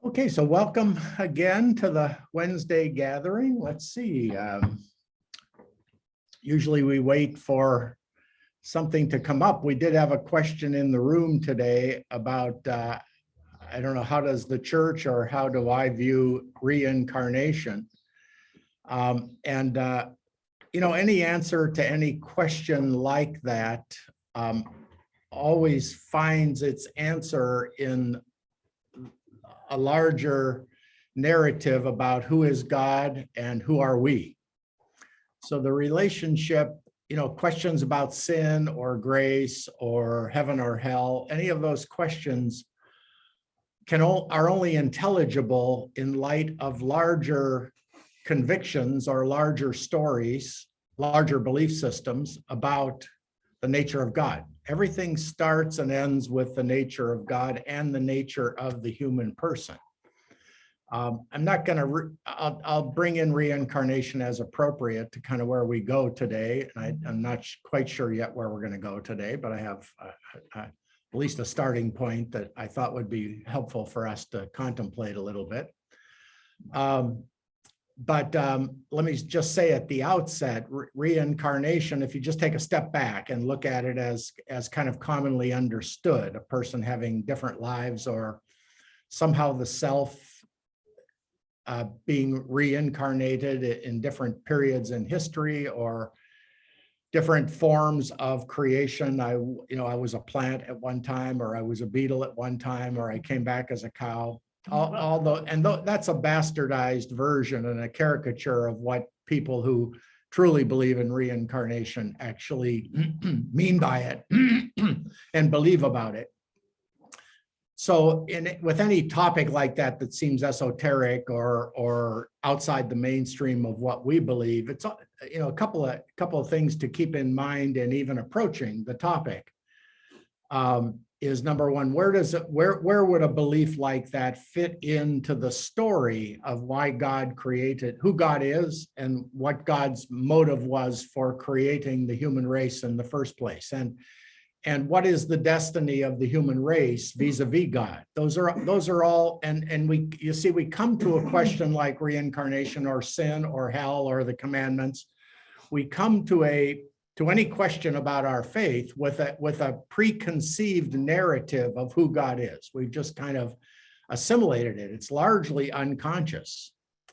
Okay, so welcome again to the Wednesday gathering. Let's see. Usually we wait for something to come up. We did have a question in the room today about, I don't know, how does the church or how do I view reincarnation? Any answer to any question like that always finds its answer in a larger narrative about who is God and who are we. So the relationship, questions about sin or grace or heaven or hell, any of those questions are only intelligible in light of larger convictions or larger stories, larger belief systems about the nature of God. Everything starts and ends with the nature of God and the nature of the human person. I'm not going to, I'll bring in reincarnation as appropriate to kind of where we go today. And I'm not quite sure yet where we're going to go today, but I have at least a starting point that I thought would be helpful for us to contemplate a little bit. But let me just say at the outset, reincarnation, if you just take a step back and look at it as kind of commonly understood, a person having different lives or somehow the self being reincarnated in different periods in history or different forms of creation. I was a plant at one time, or I was a beetle at one time, or I came back as a cow. That's a bastardized version and a caricature of what people who truly believe in reincarnation actually mean by it and believe about it. So with any topic like that that seems esoteric or outside the mainstream of what we believe, it's a couple of things to keep in mind in even approaching the topic. Is number one, where would a belief like that fit into the story of why God created, who God is, and what God's motive was for creating the human race in the first place, and what is the destiny of the human race vis-a-vis God? Those are all, and we come to a question like reincarnation or sin or hell or the commandments. We come to any question about our faith with a preconceived narrative of who God is. We've just kind of assimilated it. It's largely unconscious.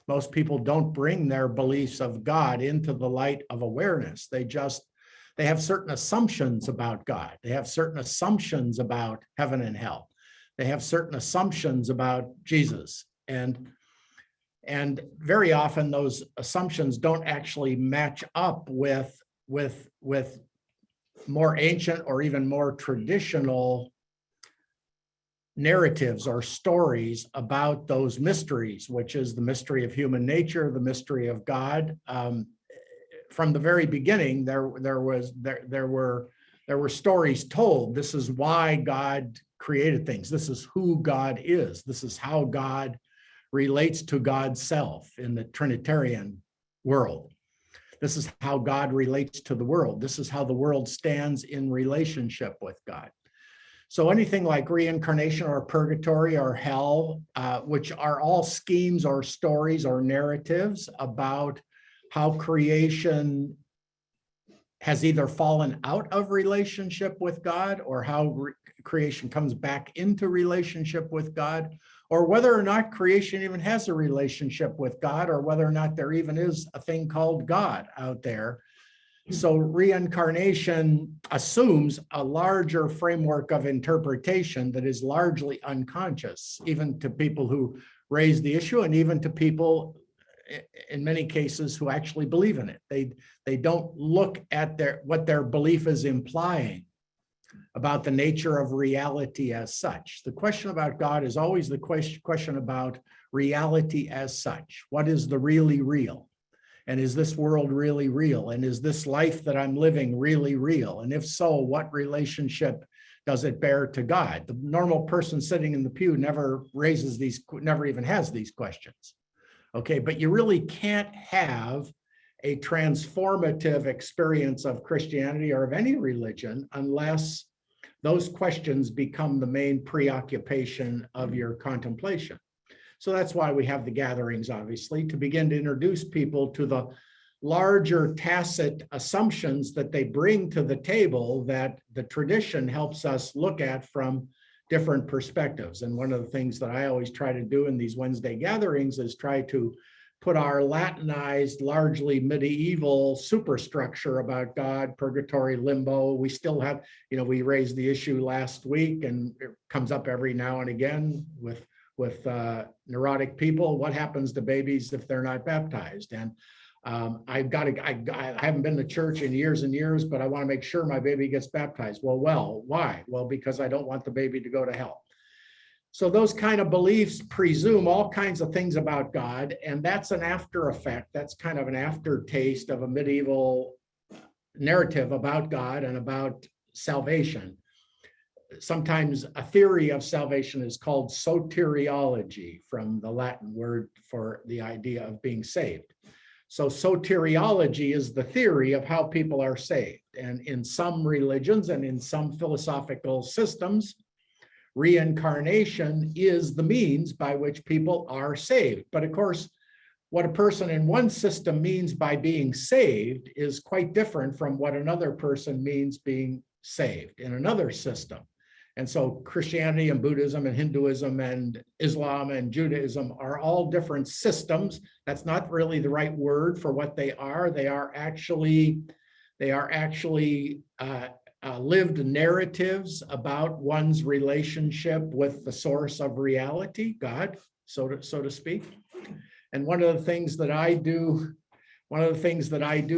Most people don't bring their beliefs of God into the light of awareness. They have certain assumptions about God. They have certain assumptions about heaven and hell. They have certain assumptions about Jesus. And very often those assumptions don't actually match up with more ancient or even more traditional narratives or stories about those mysteries, which is the mystery of human nature, the mystery of God. From the very beginning, there were stories told. This is why God created things. This is who God is. This is how God relates to God's self in the Trinitarian world. This is how God relates to the world. This is how the world stands in relationship with God. So anything like reincarnation or purgatory or hell, which are all schemes or stories or narratives about how creation has either fallen out of relationship with God or how creation comes back into relationship with God, or whether or not creation even has a relationship with God, or whether or not there even is a thing called God out there. So reincarnation assumes a larger framework of interpretation that is largely unconscious, even to people who raise the issue and even to people in many cases who actually believe in it. They don't look at what their belief is implying about the nature of reality as such. The question about God is always the question about reality as such. What is the really real? And is this world really real? And is this life that I'm living really real? And if so, what relationship does it bear to God? The normal person sitting in the pew never even has these questions. Okay, but you really can't have a transformative experience of Christianity or of any religion unless those questions become the main preoccupation of your contemplation. So that's why we have the gatherings, obviously, to begin to introduce people to the larger tacit assumptions that they bring to the table that the tradition helps us look at from different perspectives. And one of the things that I always try to do in these Wednesday gatherings is try to put our Latinized, largely medieval superstructure about God, purgatory, limbo. We still have, we raised the issue last week, and it comes up every now and again with neurotic people. What happens to babies if they're not baptized? And I haven't been to church in years and years, but I want to make sure my baby gets baptized. Well, why? Well, because I don't want the baby to go to hell. So those kind of beliefs presume all kinds of things about God, and that's an after effect. That's kind of an aftertaste of a medieval narrative about God and about salvation. Sometimes a theory of salvation is called soteriology, from the Latin word for the idea of being saved. So soteriology is the theory of how people are saved. And in some religions and in some philosophical systems, reincarnation is the means by which people are saved. But of course, what a person in one system means by being saved is quite different from what another person means being saved in another system. And so Christianity and Buddhism and Hinduism and Islam and Judaism are all different systems. That's not really the right word for what they are. They are actually lived narratives about one's relationship with the source of reality, God, so to speak. And one of the things that I do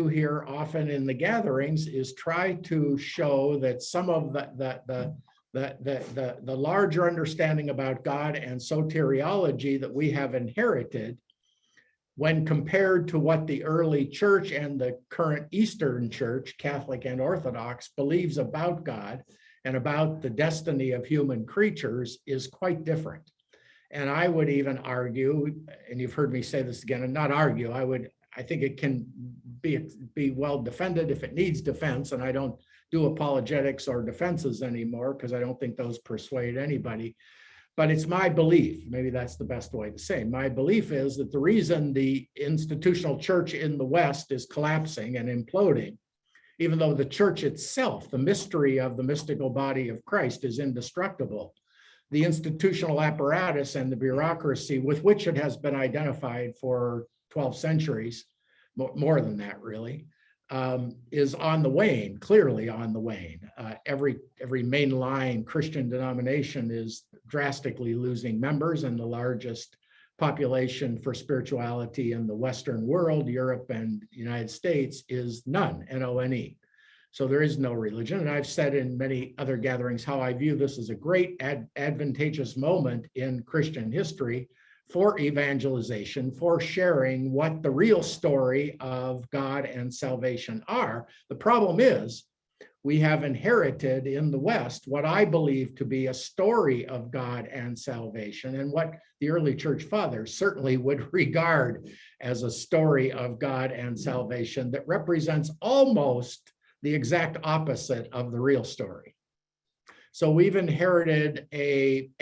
here often in the gatherings is try to show that some of the larger understanding about God and soteriology that we have inherited, when compared to what the early church and the current Eastern Church, Catholic and Orthodox, believes about God and about the destiny of human creatures, is quite different. And I would even argue, and you've heard me say this again, and not argue, I think it can be well defended if it needs defense, and I don't do apologetics or defenses anymore because I don't think those persuade anybody. But it's my belief, maybe that's the best way to say. My belief is that the reason the institutional church in the West is collapsing and imploding, even though the church itself, the mystery of the mystical body of Christ, is indestructible, the institutional apparatus and the bureaucracy with which it has been identified for 12 centuries, more than that really, is on the wane, clearly on the wane. Every mainline Christian denomination is drastically losing members, and the largest population for spirituality in the Western world, Europe and United States, is none, N-O-N-E. So there is no religion. And I've said in many other gatherings how I view this as a great advantageous moment in Christian history for evangelization, for sharing what the real story of God and salvation are. The problem is we have inherited in the West what I believe to be a story of God and salvation, and what the early church fathers certainly would regard as a story of God and salvation that represents almost the exact opposite of the real story. So we've inherited as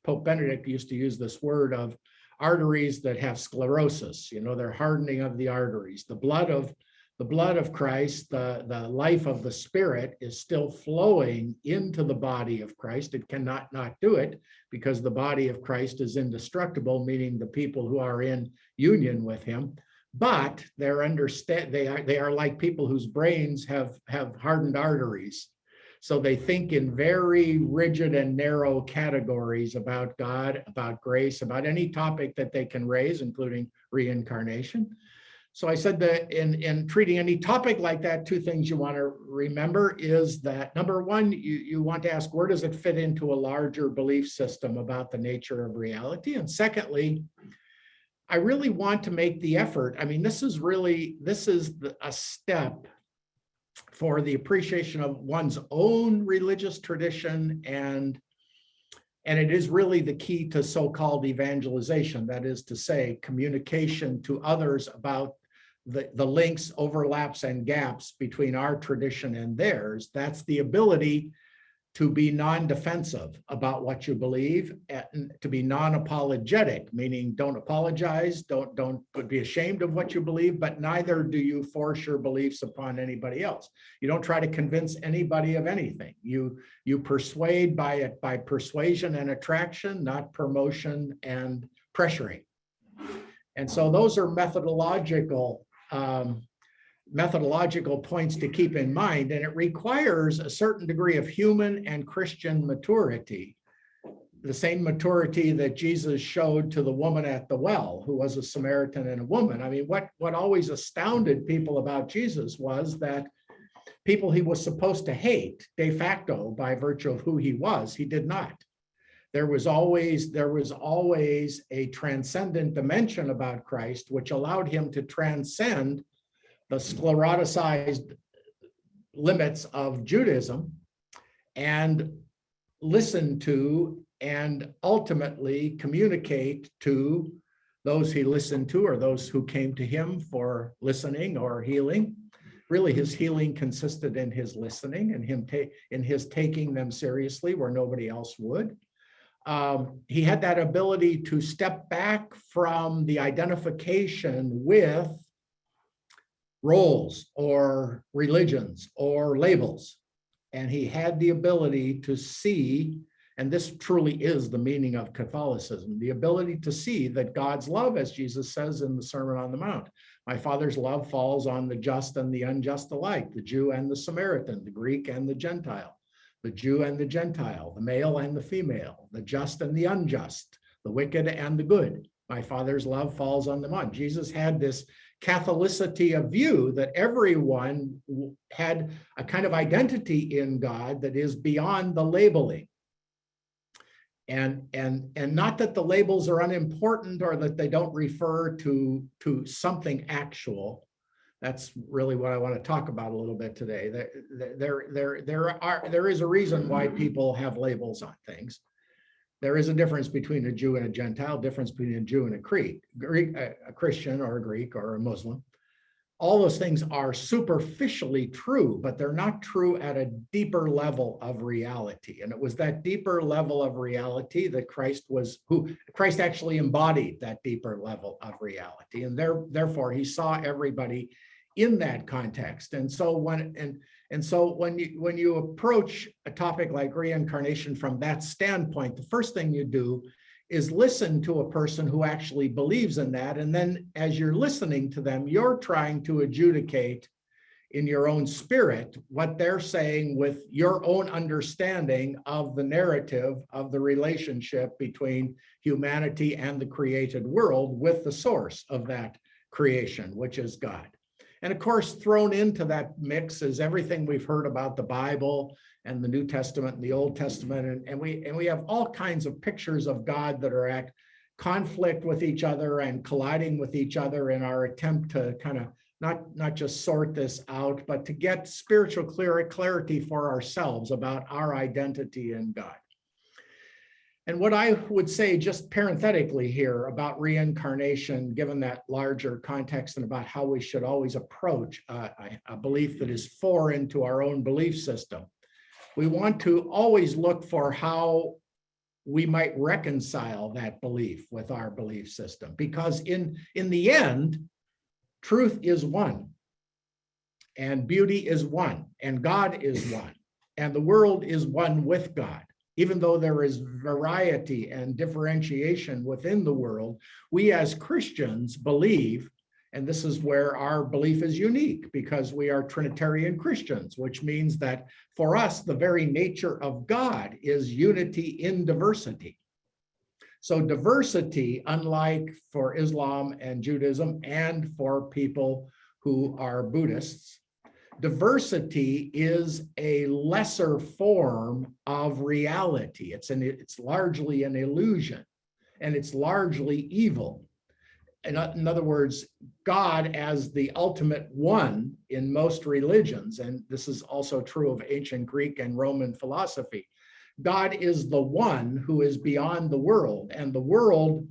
Pope Benedict used to use this word, of arteries that have sclerosis. They're hardening of the arteries. The blood of Christ, the life of the Spirit, is still flowing into the body of Christ. It cannot not do it because the body of Christ is indestructible, meaning the people who are in union with him. But they are like people whose brains have hardened arteries. So they think in very rigid and narrow categories about God, about grace, about any topic that they can raise, including reincarnation. So I said that in treating any topic like that, two things you want to remember is that, number one, you want to ask, where does it fit into a larger belief system about the nature of reality? And secondly, I really want to make the effort. I mean, this is a step for the appreciation of one's own religious tradition, and it is really the key to so-called evangelization, that is to say, communication to others about the links, overlaps, and gaps between our tradition and theirs. That's the ability to be non-defensive about what you believe, and to be non-apologetic, meaning don't apologize, don't be ashamed of what you believe, but neither do you force your beliefs upon anybody else. You don't try to convince anybody of anything. You persuade by persuasion and attraction, not promotion and pressuring. And so those are methodological points to keep in mind, and it requires a certain degree of human and Christian maturity, the same maturity that Jesus showed to the woman at the well, who was a Samaritan and a woman. I mean, what always astounded people about Jesus was that people he was supposed to hate de facto by virtue of who he was, he did not. There was always a transcendent dimension about Christ, which allowed him to transcend the sclerotized limits of Judaism and listen to and ultimately communicate to those he listened to, or those who came to him for listening or healing. Really, his healing consisted in his listening and in his taking them seriously where nobody else would. He had that ability to step back from the identification with roles or religions or labels. And he had the ability to see, and this truly is the meaning of Catholicism, the ability to see that God's love, as Jesus says in the Sermon on the Mount, my Father's love falls on the just and the unjust alike, the Jew and the Samaritan, the Greek and the Gentile, the Jew and the Gentile, the male and the female, the just and the unjust, the wicked and the good. My Father's love falls on them all. Jesus had this Catholicity of view that everyone had a kind of identity in God that is beyond the labeling. And not that the labels are unimportant or that they don't refer to something actual. That's really what I want to talk about a little bit today. There is a reason why people have labels on things. There is a difference between a Jew and a Gentile, difference between a Jew and a Christian or a Greek or a Muslim. All those things are superficially true, but they're not true at a deeper level of reality. And it was that deeper level of reality that Christ actually embodied, that deeper level of reality. And therefore he saw everybody in that context. And so when you approach a topic like reincarnation from that standpoint, the first thing you do is listen to a person who actually believes in that. And then as you're listening to them, you're trying to adjudicate in your own spirit what they're saying with your own understanding of the narrative of the relationship between humanity and the created world with the source of that creation, which is God. And of course, thrown into that mix is everything we've heard about the Bible and the New Testament and the Old Testament. And we have all kinds of pictures of God that are at conflict with each other and colliding with each other in our attempt to kind of not just sort this out, but to get spiritual clarity for ourselves about our identity in God. And what I would say just parenthetically here about reincarnation, given that larger context and about how we should always approach a belief that is foreign to our own belief system, we want to always look for how we might reconcile that belief with our belief system. Because in the end, truth is one, and beauty is one, and God is one, and the world is one with God. Even though there is variety and differentiation within the world, we as Christians believe, and this is where our belief is unique, because we are Trinitarian Christians, which means that for us, the very nature of God is unity in diversity. So diversity, unlike for Islam and Judaism and for people who are Buddhists, diversity is a lesser form of reality. It's largely an illusion, and it's largely evil. In other words, God as the ultimate one in most religions, and this is also true of ancient Greek and Roman philosophy, God is the one who is beyond the world, and the world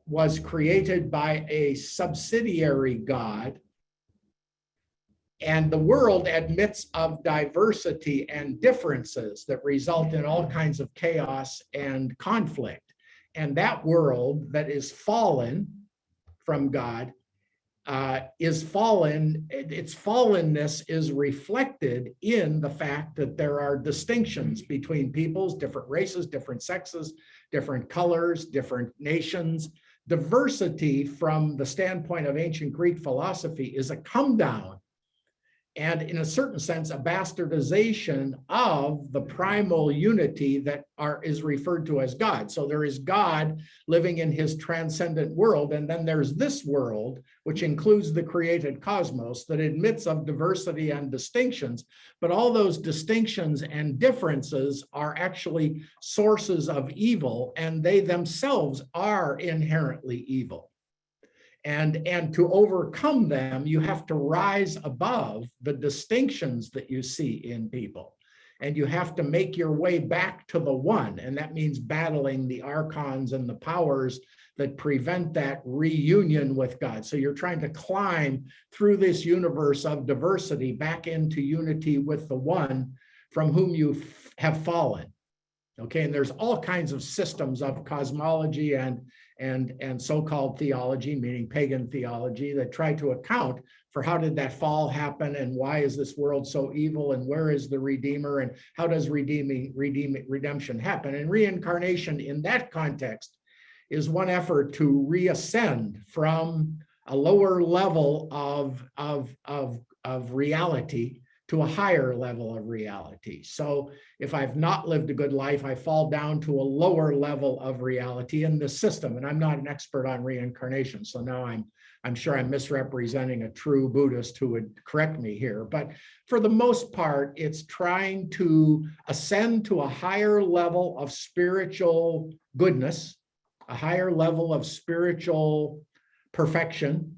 was created by a subsidiary God And the world admits of diversity and differences that result in all kinds of chaos and conflict. And that world that is fallen from God is fallen. Its fallenness is reflected in the fact that there are distinctions between peoples, different races, different sexes, different colors, different nations. Diversity from the standpoint of ancient Greek philosophy is a come down and, in a certain sense, a bastardization of the primal unity that is referred to as God. So there is God living in his transcendent world, and then there's this world, which includes the created cosmos, that admits of diversity and distinctions, but all those distinctions and differences are actually sources of evil, and they themselves are inherently evil. And to overcome them, you have to rise above the distinctions that you see in people. And you have to make your way back to the one. And that means battling the archons and the powers that prevent that reunion with God. So you're trying to climb through this universe of diversity back into unity with the one from whom you have fallen. Okay, and there's all kinds of systems of cosmology and so-called theology, meaning pagan theology, that try to account for how did that fall happen and why is this world so evil and where is the Redeemer and how does redemption happen. And reincarnation in that context is one effort to reascend from a lower level of reality to a higher level of reality. So if I've not lived a good life, I fall down to a lower level of reality in the system. And I'm not an expert on reincarnation, so now I'm sure I'm misrepresenting a true Buddhist who would correct me here. But for the most part, it's trying to ascend to a higher level of spiritual goodness, a higher level of spiritual perfection.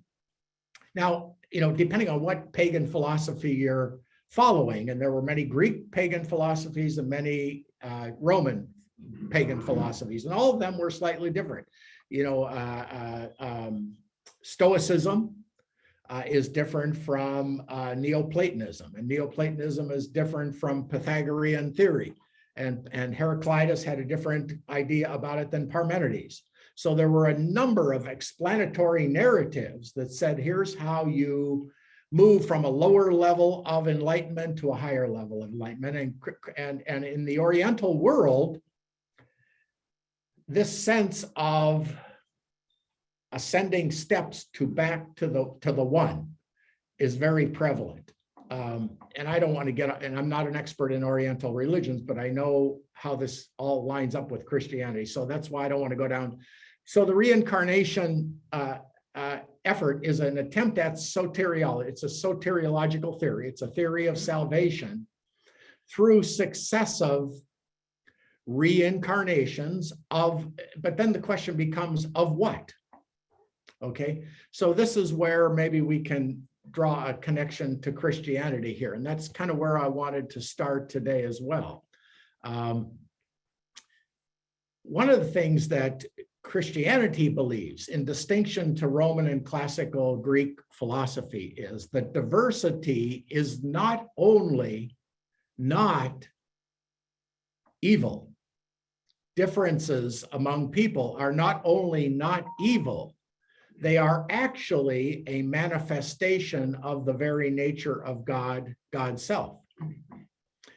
Now, depending on what pagan philosophy you're following, and there were many Greek pagan philosophies and many Roman pagan philosophies, and all of them were slightly different. Stoicism is different from Neoplatonism, and Neoplatonism is different from Pythagorean theory, and Heraclitus had a different idea about it than Parmenides. So there were a number of explanatory narratives that said, here's how you move from a lower level of enlightenment to a higher level of enlightenment. And in the Oriental world, this sense of ascending steps back to the one is very prevalent. And I don't want to get, and I'm not an expert in Oriental religions, but I know how this all lines up with Christianity. So that's why I don't want to go down. So the reincarnation effort is an attempt at soteriology. It's a soteriological theory. It's a theory of salvation through successive reincarnations but then the question becomes of what? Okay, so this is where maybe we can draw a connection to Christianity here. And that's kind of where I wanted to start today as well. One of the things that Christianity believes, in distinction to Roman and classical Greek philosophy, is that diversity is not only not evil. Differences among people are not only not evil, they are actually a manifestation of the very nature of God, God's self.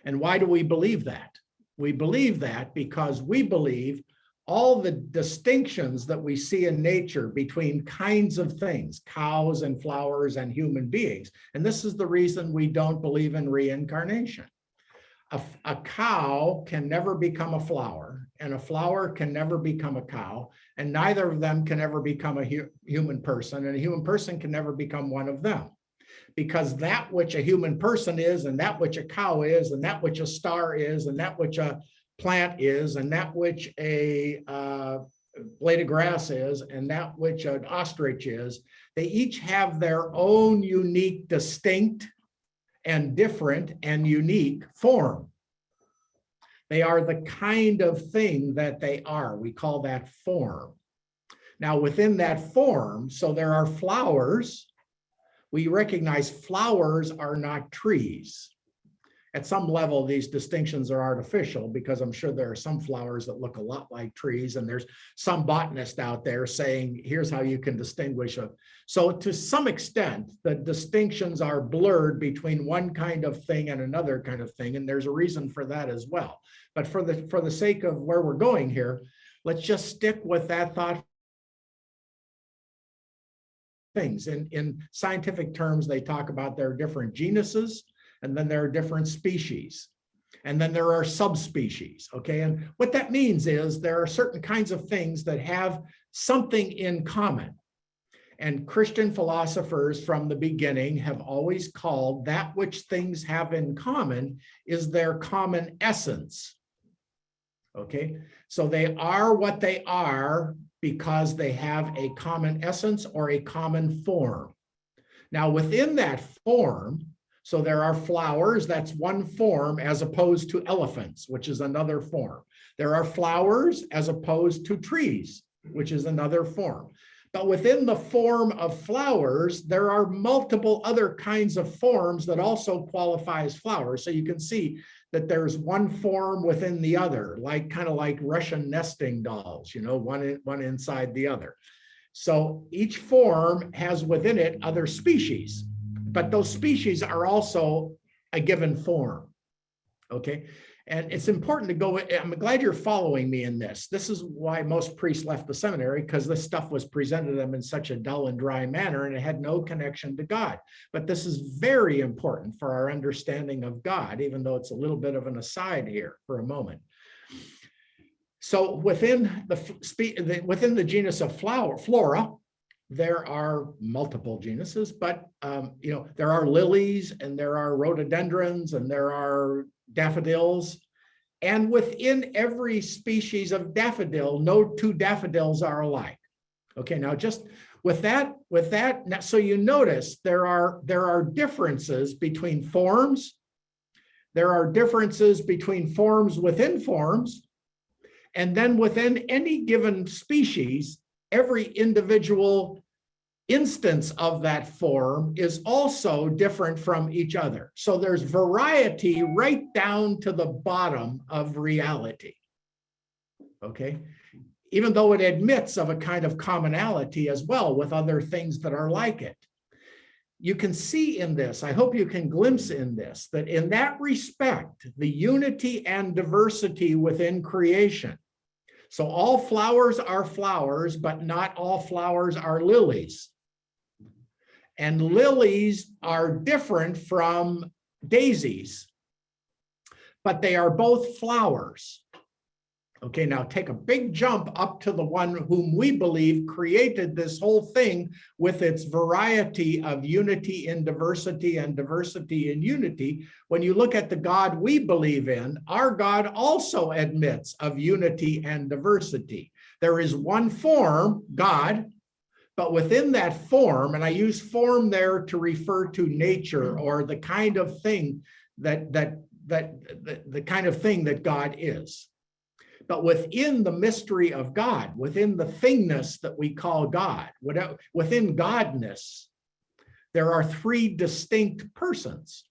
And why do we believe that? We believe that because we believe all the distinctions that we see in nature between kinds of things, cows and flowers and human beings. And this is the reason we don't believe in reincarnation. A cow can never become a flower, and a flower can never become a cow, and neither of them can ever become a human person, and a human person can never become one of them. Because that which a human person is, and that which a cow is, and that which a star is, and that which a plant is, and that which a blade of grass is, and that which an ostrich is, they each have their own unique, distinct, and different and unique form. They are the kind of thing that they are. We call that form. Now, within that form, so there are flowers we recognize flowers are not trees. At some level, these distinctions are artificial because I'm sure there are some flowers that look a lot like trees, and there's some botanist out there saying, here's how you can distinguish them. So to some extent, the distinctions are blurred between one kind of thing and another kind of thing, and there's a reason for that as well. But for the sake of where we're going here, let's just stick with that thought. Things in scientific terms, they talk about there are different genuses, and then there are different species, and then there are subspecies, okay? And what that means is there are certain kinds of things that have something in common. And Christian philosophers from the beginning have always called that which things have in common is their common essence, okay? So they are what they are because they have a common essence or a common form. Now, within that form, so there are flowers, that's one form, as opposed to elephants, which is another form. There are flowers as opposed to trees, which is another form. But within the form of flowers, there are multiple other kinds of forms that also qualify as flowers. So you can see that there's one form within the other, like kind of like Russian nesting dolls, you know, one inside the other. So each form has within it other species, but those species are also a given form, okay? And it's important to go, I'm glad you're following me in this. This is why most priests left the seminary, because this stuff was presented to them in such a dull and dry manner, and it had no connection to God. But this is very important for our understanding of God, even though it's a little bit of an aside here for a moment. So within the genus of flora, there are multiple genuses, but you know, there are lilies and there are rhododendrons and there are daffodils. And within every species of daffodil, no two daffodils are alike. Okay, now just with that, so you notice there are differences between forms. There are differences between forms within forms. And then within any given species, every individual instance of that form is also different from each other. So there's variety right down to the bottom of reality, okay? Even though it admits of a kind of commonality as well with other things that are like it. You can see in this, I hope you can glimpse in this, that in that respect, the unity and diversity within creation. So all flowers are flowers, but not all flowers are lilies. And lilies are different from daisies, but they are both flowers. Okay, now take a big jump up to the one whom we believe created this whole thing with its variety of unity in diversity and diversity in unity. When you look at the God we believe in, our God also admits of unity and diversity. There is one form, God, but within that form, and I use form there to refer to nature or the kind of thing the kind of thing that God is. But within the mystery of God, within the thingness that we call God, within Godness, there are three distinct persons.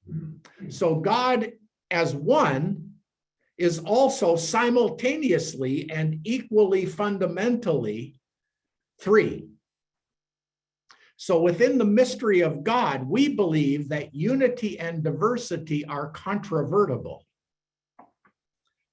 So God as one is also simultaneously and equally fundamentally three. So within the mystery of God, we believe that unity and diversity are controvertible.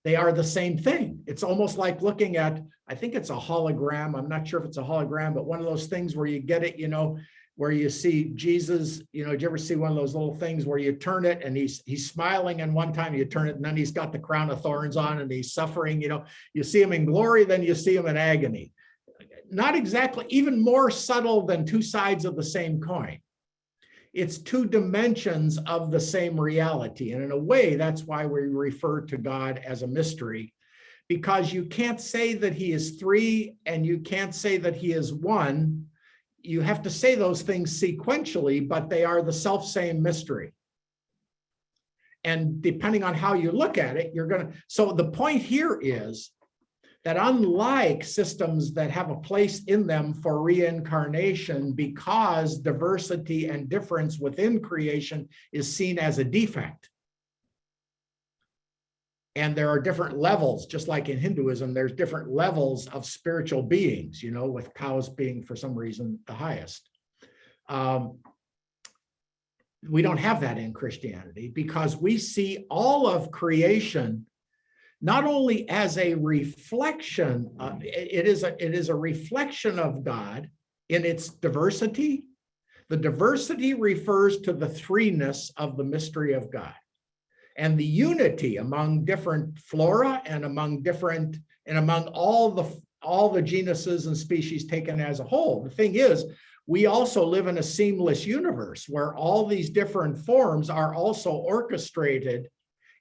They are the same thing. It's almost like looking at, I think it's a hologram. I'm not sure if it's a hologram, but one of those things where you get it, you know, where you see Jesus, you know, did you ever see one of those little things where you turn it and he's smiling and one time you turn it and then he's got the crown of thorns on and he's suffering, you know, you see him in glory, then you see him in agony. Not exactly, even more subtle than two sides of the same coin. It's two dimensions of the same reality. And in a way, that's why we refer to God as a mystery, because you can't say that he is three and you can't say that he is one. You have to say those things sequentially, but they are the self-same mystery. And depending on how you look at it, you're going to, so the point here is that unlike systems that have a place in them for reincarnation, because diversity and difference within creation is seen as a defect. And there are different levels, just like in Hinduism, there's different levels of spiritual beings, you know, with cows being, for some reason, the highest. We don't have that in Christianity, because we see all of creation not only as a reflection, it is a reflection of God in its diversity. The diversity refers to the threeness of the mystery of God, and the unity among different flora and among all the genuses and species taken as a whole. The thing is, we also live in a seamless universe where all these different forms are also orchestrated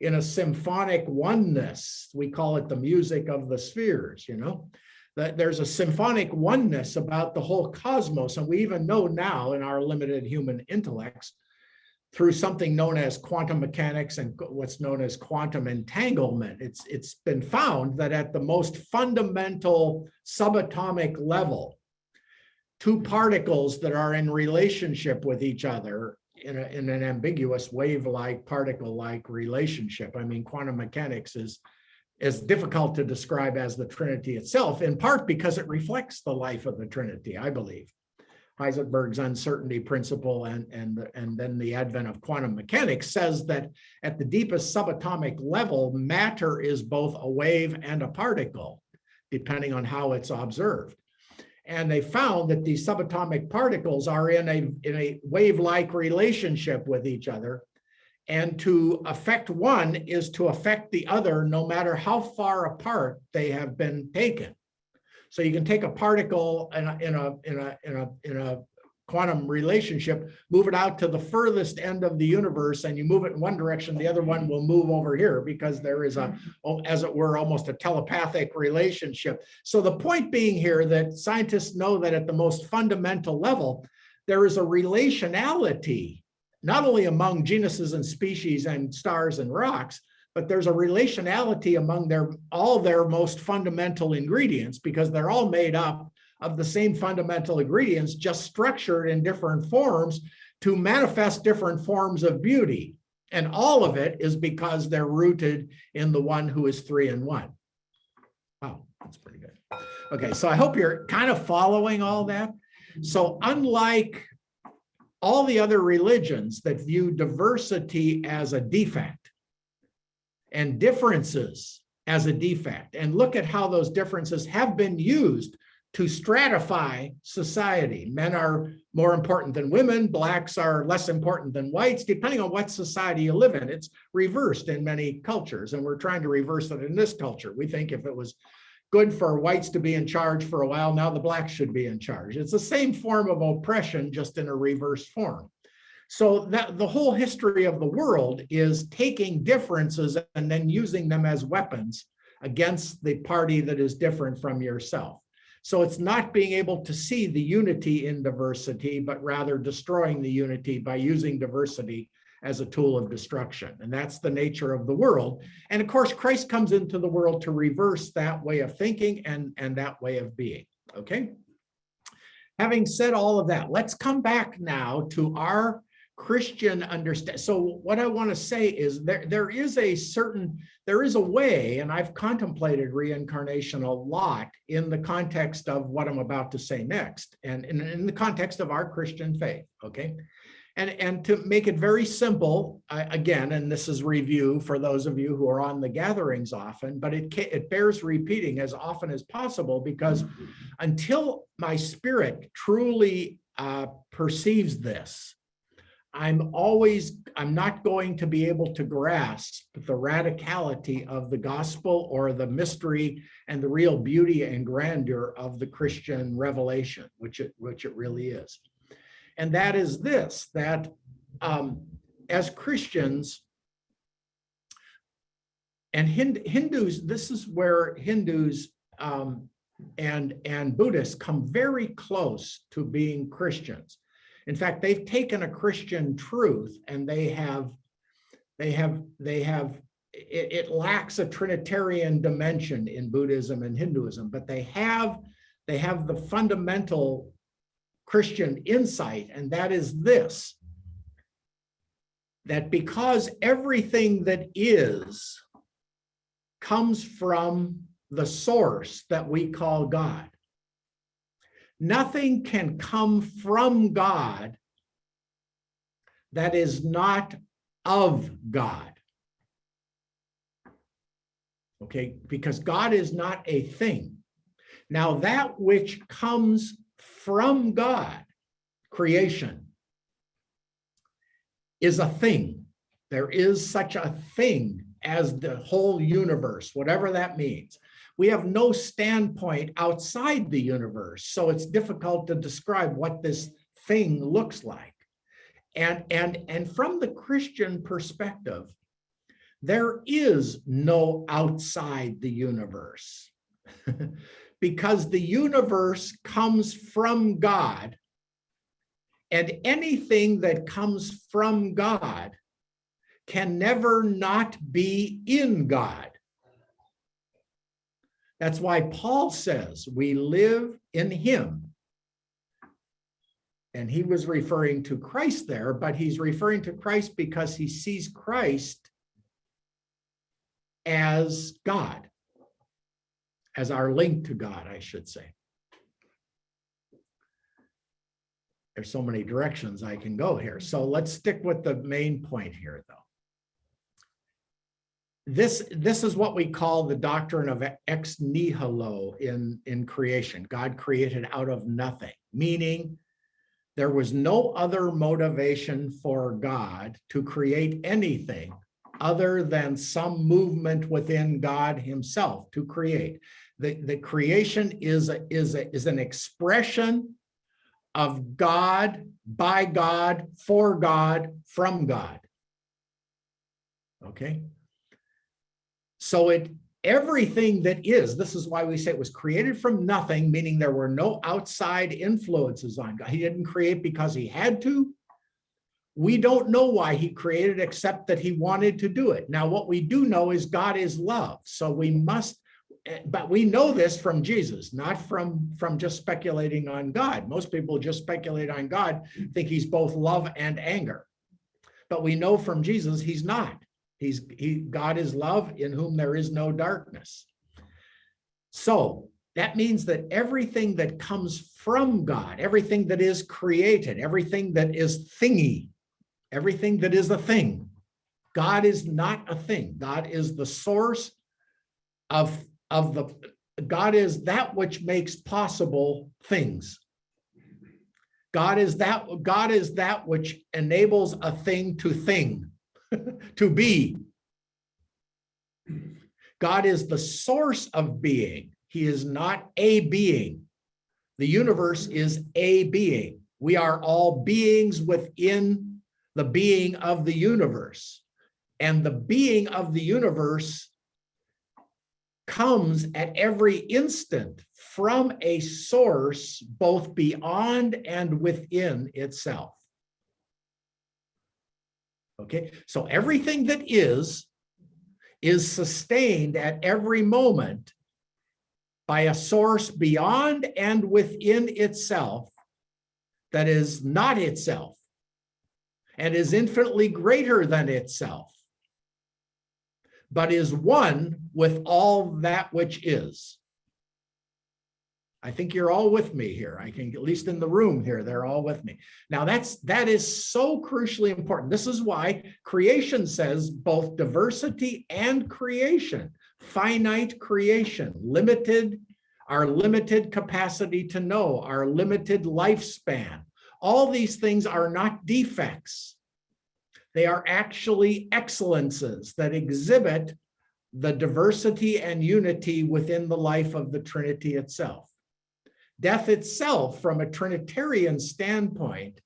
in a symphonic oneness. We call it the music of the spheres, you know, that there's a symphonic oneness about the whole cosmos. And we even know now in our limited human intellects, through something known as quantum mechanics and what's known as quantum entanglement, it's been found that at the most fundamental subatomic level, two particles that are in relationship with each other in an ambiguous wave-like, particle-like relationship. I mean, quantum mechanics is as difficult to describe as the Trinity itself, in part because it reflects the life of the Trinity, I believe. Heisenberg's uncertainty principle and then the advent of quantum mechanics says that at the deepest subatomic level, matter is both a wave and a particle, depending on how it's observed. And they found that these subatomic particles are in a wave-like relationship with each other. And to affect one is to affect the other, no matter how far apart they have been taken. So you can take a particle in a quantum relationship, move it out to the furthest end of the universe, and you move it in one direction, the other one will move over here, because there is as it were, almost a telepathic relationship. So the point being here that scientists know that at the most fundamental level, there is a relationality, not only among genuses and species and stars and rocks, but there's a relationality among all their most fundamental ingredients, because they're all made up of the same fundamental ingredients, just structured in different forms to manifest different forms of beauty. And all of it is because they're rooted in the one who is 3 in 1. Wow, that's pretty good. Okay, so I hope you're kind of following all that. So unlike all the other religions that view diversity as a defect and differences as a defect, and look at how those differences have been used to stratify society. Men are more important than women, blacks are less important than whites, depending on what society you live in. It's reversed in many cultures, and we're trying to reverse it in this culture. We think if it was good for whites to be in charge for a while, now the blacks should be in charge. It's the same form of oppression, just in a reverse form. So that the whole history of the world is taking differences and then using them as weapons against the party that is different from yourself. So it's not being able to see the unity in diversity, but rather destroying the unity by using diversity as a tool of destruction. And that's the nature of the world. And of course, Christ comes into the world to reverse that way of thinking and that way of being, okay? Having said all of that, let's come back now to our Christian understanding. So what I want to say is there is a way, and I've contemplated reincarnation a lot in the context of what I'm about to say next, and in the context of our Christian faith, okay? And to make it very simple, again, and this is review for those of you who are on the gatherings often, but it bears repeating as often as possible, because until my spirit truly perceives this, I'm not going to be able to grasp the radicality of the gospel or the mystery and the real beauty and grandeur of the Christian revelation, which it really is. And that is this, that as Christians and Hindus, this is where Hindus and Buddhists come very close to being Christians. In fact, they've taken a Christian truth and they have it lacks a Trinitarian dimension in Buddhism and Hinduism, but they have the fundamental Christian insight, and that is this, that because everything that is comes from the source that we call God, nothing can come from God that is not of God. Okay, because God is not a thing. Now, that which comes from God, creation, is a thing. There is such a thing as the whole universe, whatever that means. We have no standpoint outside the universe, so it's difficult to describe what this thing looks like. And from the Christian perspective, there is no outside the universe because the universe comes from God, and anything that comes from God can never not be in God. That's why Paul says we live in him. And he was referring to Christ there, but he's referring to Christ because he sees Christ as God, as our link to God, I should say. There's so many directions I can go here. So let's stick with the main point here, though. This is what we call the doctrine of ex nihilo in creation. God created out of nothing, meaning there was no other motivation for God to create anything other than some movement within God himself to create. The creation is an expression of God, by God, for God, from God. Okay? So everything that is, this is why we say it was created from nothing, meaning there were no outside influences on God. He didn't create because he had to. We don't know why he created except that he wanted to do it. Now, what we do know is God is love. So we must, but we know this from Jesus, not from just speculating on God. Most people just speculate on God, think he's both love and anger. But we know from Jesus he's not. God is love in whom there is no darkness. So that means that everything that comes from God, everything that is created, everything that is thingy, everything that is a thing, God is not a thing. God is the source of God is that which makes possible things. God is that which enables a thing to thing. To be. God is the source of being. He is not a being. The universe is a being. We are all beings within the being of the universe. And the being of the universe comes at every instant from a source both beyond and within itself. Okay, so everything that is sustained at every moment by a source beyond and within itself that is not itself and is infinitely greater than itself, but is one with all that which is. I think you're all with me here. I can, at least in the room here, they're all with me. Now that is so crucially important. This is why creation says both diversity and creation, finite creation, our limited capacity to know, our limited lifespan. All these things are not defects. They are actually excellences that exhibit the diversity and unity within the life of the Trinity itself. Death itself, from a Trinitarian standpoint,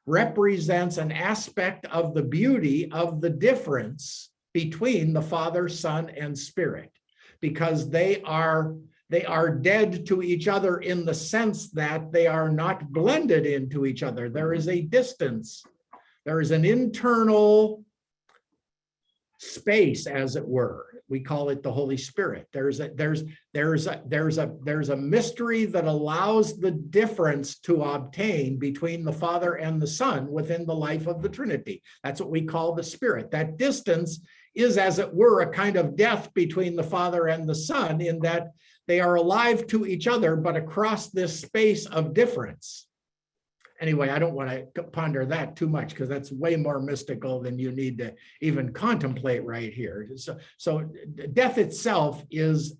represents an aspect of the beauty of the difference between the Father, Son, and Spirit, because they are dead to each other in the sense that they are not blended into each other. There is a distance. There is an internal space, as it were. We call it the Holy Spirit. There's a mystery that allows the difference to obtain between the Father and the Son within the life of the Trinity. That's what we call the Spirit. That distance is, as it were, a kind of death between the Father and the Son, in that they are alive to each other, but across this space of difference. Anyway, I don't want to ponder that too much, because that's way more mystical than you need to even contemplate right here. So death itself is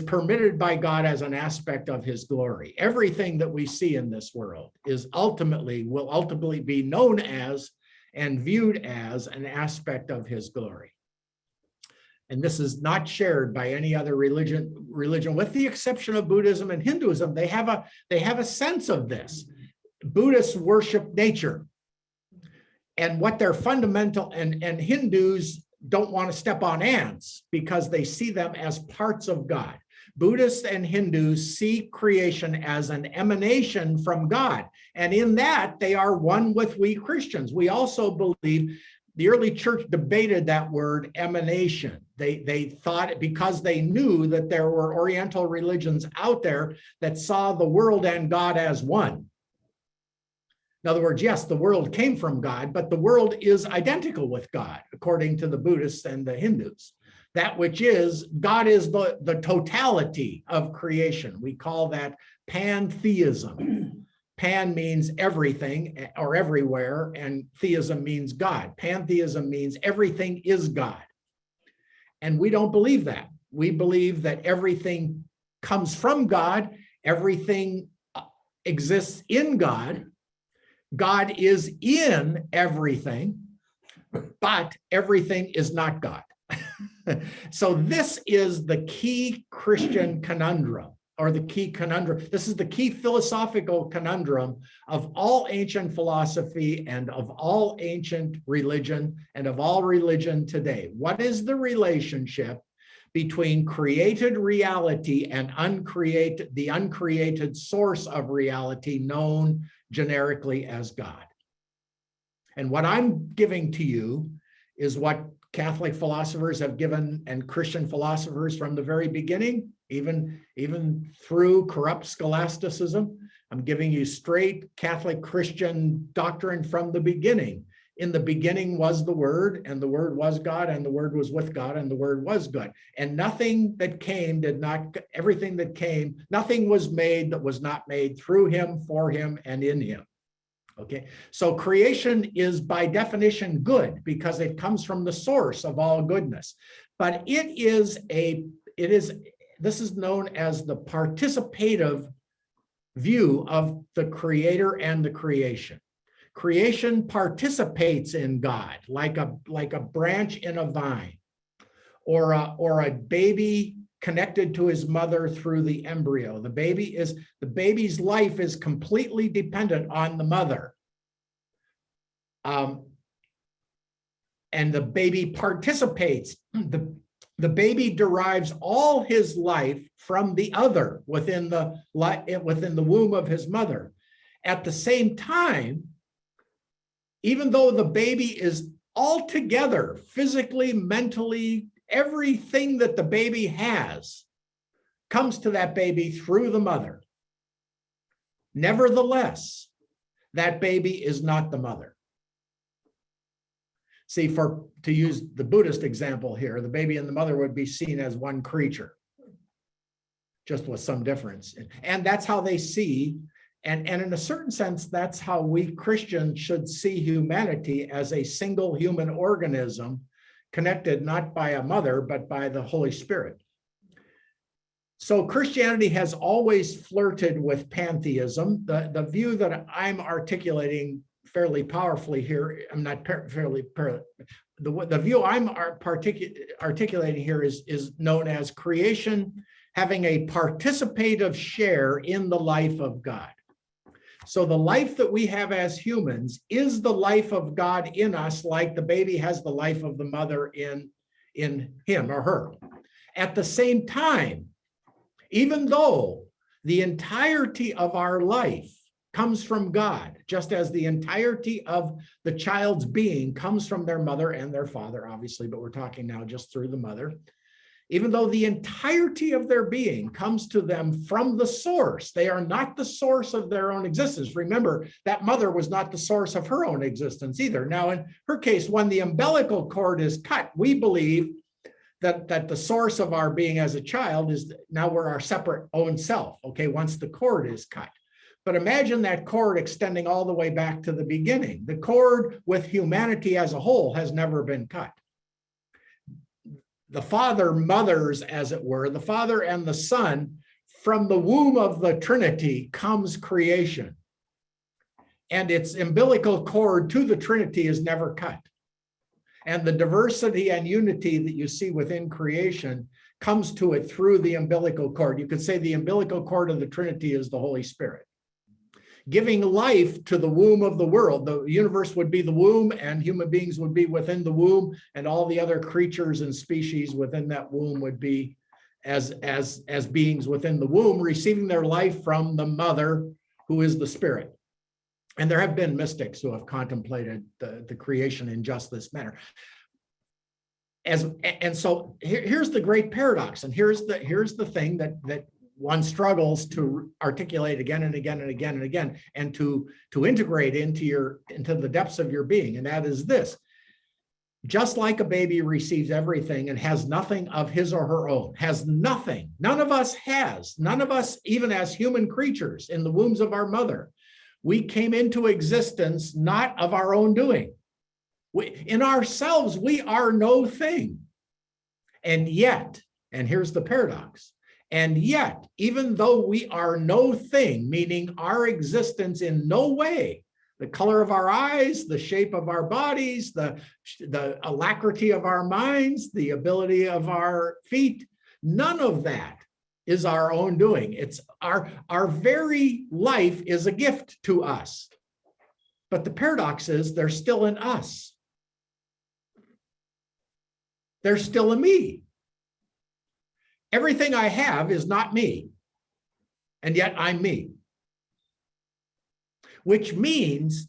permitted by God as an aspect of his glory. Everything that we see in this world will ultimately be known as and viewed as an aspect of his glory. And this is not shared by any other religion, with the exception of Buddhism and Hinduism. They have a sense of this. Buddhists worship nature, and what they're fundamental, and Hindus don't want to step on ants because they see them as parts of God. Buddhists and Hindus see creation as an emanation from God, and in that they are one with we Christians. We also believe the early church debated that word emanation. They thought it because they knew that there were Oriental religions out there that saw the world and God as one. In other words, yes, the world came from God, but the world is identical with God, according to the Buddhists and the Hindus. That which is, God is the totality of creation. We call that pantheism. Pan means everything or everywhere, and theism means God. Pantheism means everything is God. And we don't believe that. We believe that everything comes from God, everything exists in God. God is in everything, but everything is not God. So this is the key Christian conundrum, or the key conundrum. This is the key philosophical conundrum of all ancient philosophy and of all ancient religion and of all religion today. What is the relationship between created reality and the uncreated source of reality known generically as God? And what I'm giving to you is what Catholic philosophers have given, and Christian philosophers from the very beginning, even through corrupt scholasticism. I'm giving you straight Catholic Christian doctrine from the beginning. In the beginning was the Word, and the Word was God, and the Word was with God, and the Word was good. And nothing that came nothing was made that was not made through him, for him, and in him. Okay, so creation is by definition good because it comes from the source of all goodness. But this is known as the participative view of the Creator and the creation. Creation participates in God like a branch in a vine, or a baby connected to his mother through the embryo. The baby's life is completely dependent on the mother. And the baby participates. The baby derives all his life from the other within the womb of his mother. At the same time, even though the baby is altogether physically, mentally, everything that the baby has comes to that baby through the mother. Nevertheless, that baby is not the mother. See, to use the Buddhist example here, the baby and the mother would be seen as one creature, just with some difference. And that's how they see, and in a certain sense, that's how we Christians should see humanity, as a single human organism connected not by a mother, but by the Holy Spirit. So Christianity has always flirted with pantheism. The view that I'm articulating fairly powerfully here, I'm not the view I'm articulating here is known as creation having a participative share in the life of God. So the life that we have as humans is the life of God in us, like the baby has the life of the mother in him or her. At the same time, even though the entirety of our life comes from God, just as the entirety of the child's being comes from their mother and their father, obviously, but we're talking now just through the mother. Even though the entirety of their being comes to them from the source, they are not the source of their own existence. Remember, that mother was not the source of her own existence either. Now, in her case, when the umbilical cord is cut, we believe that the source of our being as a child is now we're our separate own self, okay, once the cord is cut. But imagine that cord extending all the way back to the beginning. The cord with humanity as a whole has never been cut. The father mothers, as it were, the Father and the Son, from the womb of the Trinity comes creation. And its umbilical cord to the Trinity is never cut. And the diversity and unity that you see within creation comes to it through the umbilical cord. You could say the umbilical cord of the Trinity is the Holy Spirit, giving life to the womb of the world. The universe would be the womb, and human beings would be within the womb, and all the other creatures and species within that womb would be as beings within the womb, receiving their life from the mother, who is the Spirit. And there have been mystics who have contemplated the creation in just this manner. And so here's the great paradox, and here's the thing that one struggles to articulate again and again and again and again, and to integrate into the depths of your being. And that is this: just like a baby receives everything and has nothing of his or her own, has nothing, none of us, even as human creatures in the wombs of our mother, we came into existence not of our own doing. In ourselves, we are no thing. And yet, and here's the paradox, and yet, even though we are no thing, meaning our existence in no way, the color of our eyes, the shape of our bodies, the alacrity of our minds, the ability of our feet, none of that is our own doing. It's our very life is a gift to us. But the paradox is they're still in us. They're still in me. Everything I have is not me, and yet I'm me. Which means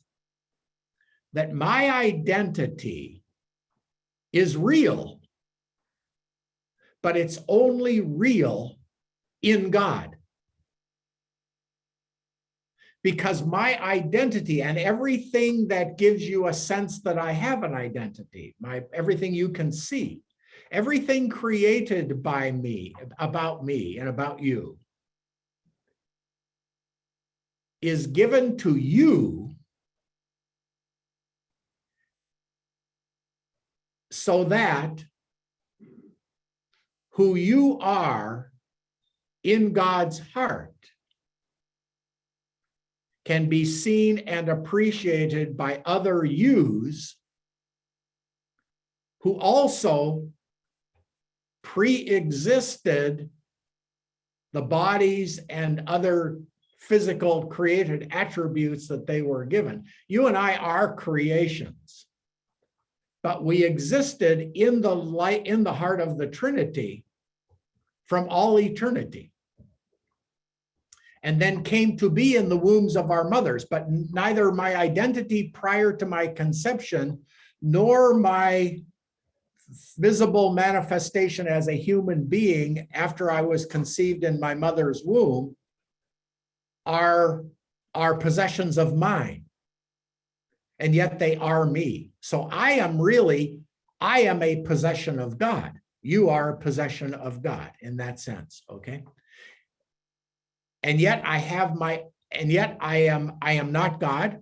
that my identity is real, but it's only real in God. Because my identity and everything that gives you a sense that I have an identity, everything you can see, everything created by me, and about you, is given to you so that who you are in God's heart can be seen and appreciated by other yous who also pre-existed the bodies and other physical created attributes that they were given. You and I are creations, but we existed in the light, in the heart of the Trinity from all eternity, and then came to be in the wombs of our mothers. But neither my identity prior to my conception nor my visible manifestation as a human being after I was conceived in my mother's womb are possessions of mine, and yet they are me. So I am a possession of God. You are a possession of God in that sense, okay? And yet I am not God.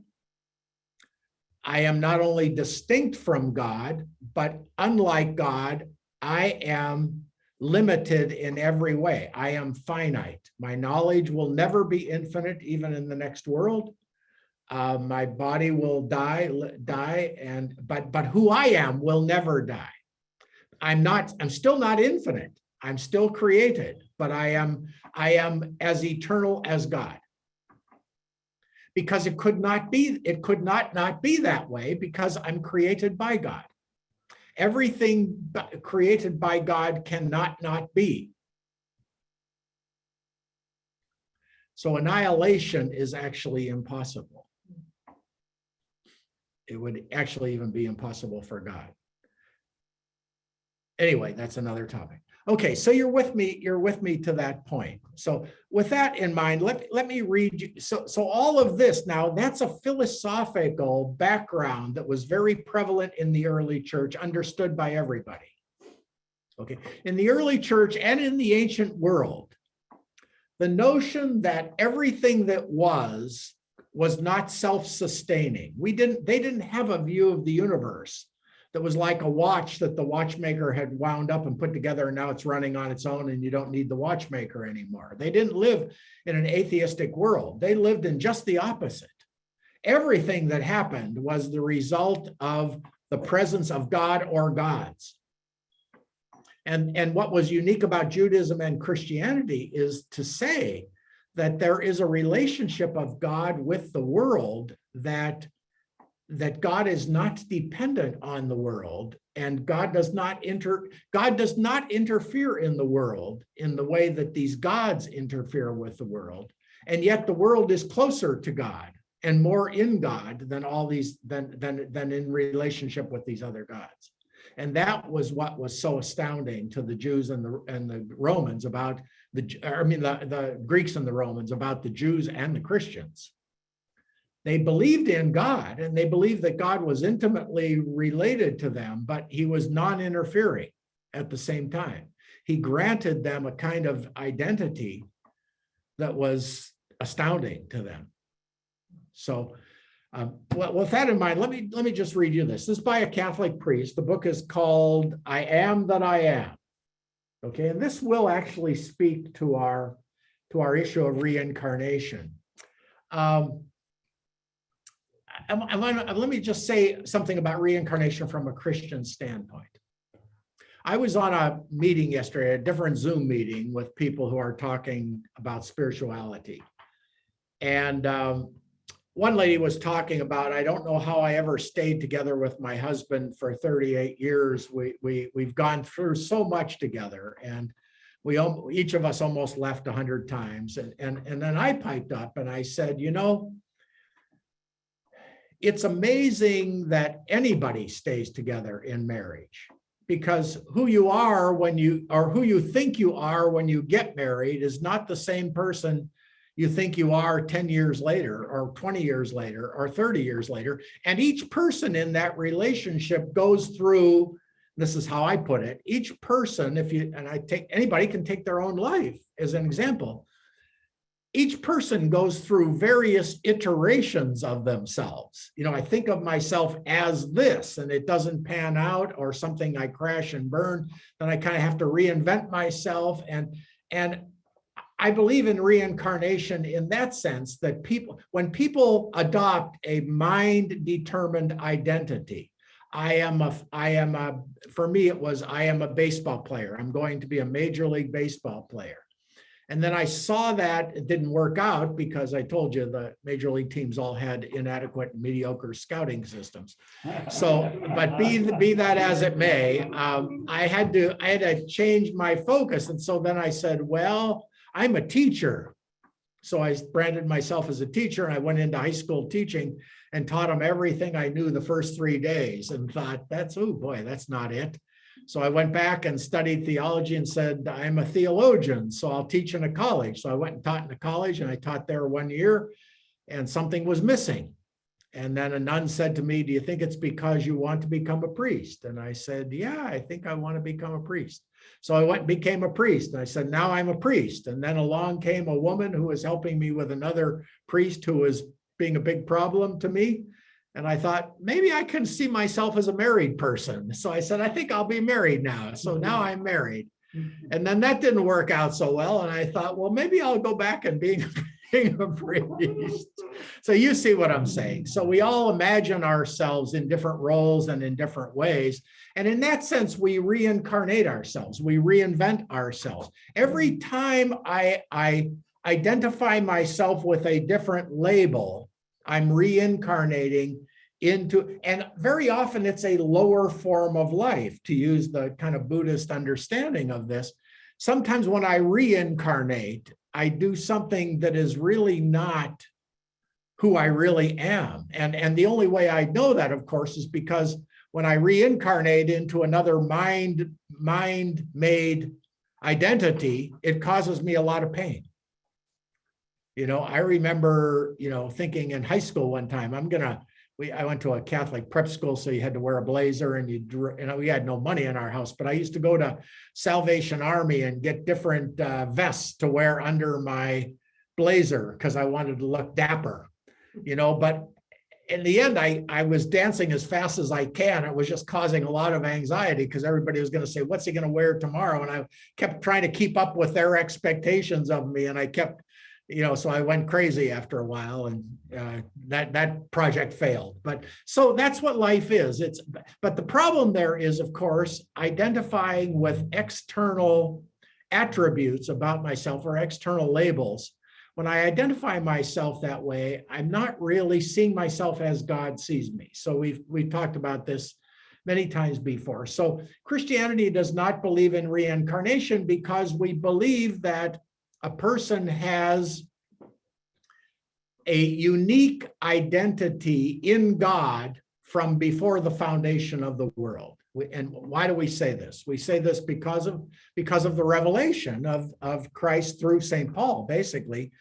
I am not only distinct from God, but unlike God, I am limited in every way. I am finite. My knowledge will never be infinite, even in the next world. My body will die, but who I am will never die. I'm still not infinite. I'm still created, but I am as eternal as God. Because it could not be that way, because I'm created by God. Everything created by God cannot not be. So annihilation is actually impossible. It would actually even be impossible for God. Anyway, that's another topic. Okay, so you're with me to that point. So with that in mind, let me read you. So all of this now, that's a philosophical background that was very prevalent in the early church, understood by everybody. Okay, in the early church and in the ancient world, the notion that everything that was not self-sustaining. They didn't have a view of the universe that was like a watch that the watchmaker had wound up and put together, and now it's running on its own and you don't need the watchmaker anymore. They didn't live in an atheistic world. They lived in just the opposite. Everything that happened was the result of the presence of God or gods. And what was unique about Judaism and Christianity is to say that there is a relationship of God with the world, that God is not dependent on the world, and God does not interfere in the world in the way that these gods interfere with the world. And yet the world is closer to God and more in God than than in relationship with these other gods. And that was what was so astounding to the Jews and the Romans about the Greeks and the Romans about the Jews and the Christians. They believed in God, and they believed that God was intimately related to them, but he was non-interfering at the same time. He granted them a kind of identity that was astounding to them. So, well, with that in mind, let me just read you this. This is by a Catholic priest. The book is called I Am That I Am. Okay, and this will actually speak to our issue of reincarnation. Let me just say something about reincarnation from a Christian standpoint. I was on a meeting yesterday, a different Zoom meeting with people who are talking about spirituality. And one lady was talking about, I don't know how I ever stayed together with my husband for 38 years. We've gone through so much together, and each of us almost left 100 times. And then I piped up and I said, you know, it's amazing that anybody stays together in marriage, because who you are who you think you are when you get married is not the same person you think you are 10 years later or 20 years later or 30 years later. And each person in that relationship goes through, this is how I put it, each person, anybody can take their own life as an example. Each person goes through various iterations of themselves. You know, I think of myself as this, and it doesn't pan out, or something, I crash and burn, then I kind of have to reinvent myself. And I believe in reincarnation in that sense, that when people adopt a mind-determined identity, for me, it was, I am a baseball player. I'm going to be a Major League Baseball player. And then I saw that it didn't work out because I told you the major league teams all had inadequate, mediocre scouting systems. So, but be that as it may, I had to change my focus. And so then I said, well, I'm a teacher. So I branded myself as a teacher, and I went into high school teaching and taught them everything I knew the first 3 days, and thought, oh boy, that's not it. So I went back and studied theology and said, I'm a theologian, so I'll teach in a college. So I went and taught in a college, and I taught there 1 year, and something was missing. And then a nun said to me, do you think it's because you want to become a priest? And I said, yeah, I think I want to become a priest. So I went and became a priest. And I said, now I'm a priest. And then along came a woman who was helping me with another priest who was being a big problem to me. And I thought, maybe I can see myself as a married person. So I said, I think I'll be married now. So now I'm married. And then that didn't work out so well. And I thought, well, maybe I'll go back and being a priest. So you see what I'm saying. So we all imagine ourselves in different roles and in different ways. And in that sense, we reincarnate ourselves. We reinvent ourselves. Every time I identify myself with a different label, I'm reincarnating into, and very often it's a lower form of life, to use the kind of Buddhist understanding of this. Sometimes when I reincarnate, I do something that is really not who I really am. And the only way I know that, of course, is because when I reincarnate into another mind-made identity, it causes me a lot of pain. I remember, thinking in high school one time, I went to a Catholic prep school, so you had to wear a blazer, and we had no money in our house, but I used to go to Salvation Army and get different vests to wear under my blazer because I wanted to look dapper, but in the end, I was dancing as fast as I can. It was just causing a lot of anxiety because everybody was going to say, what's he going to wear tomorrow? And I kept trying to keep up with their expectations of me. And I kept, so I went crazy after a while, and that project failed. But so that's what life is. But the problem there is, of course, identifying with external attributes about myself or external labels. When I identify myself that way, I'm not really seeing myself as God sees me. So we've talked about this many times before. So Christianity does not believe in reincarnation because we believe that a person has a unique identity in God from before the foundation of the world. And why do we say this? We say this because of the revelation of Christ through St. Paul, basically,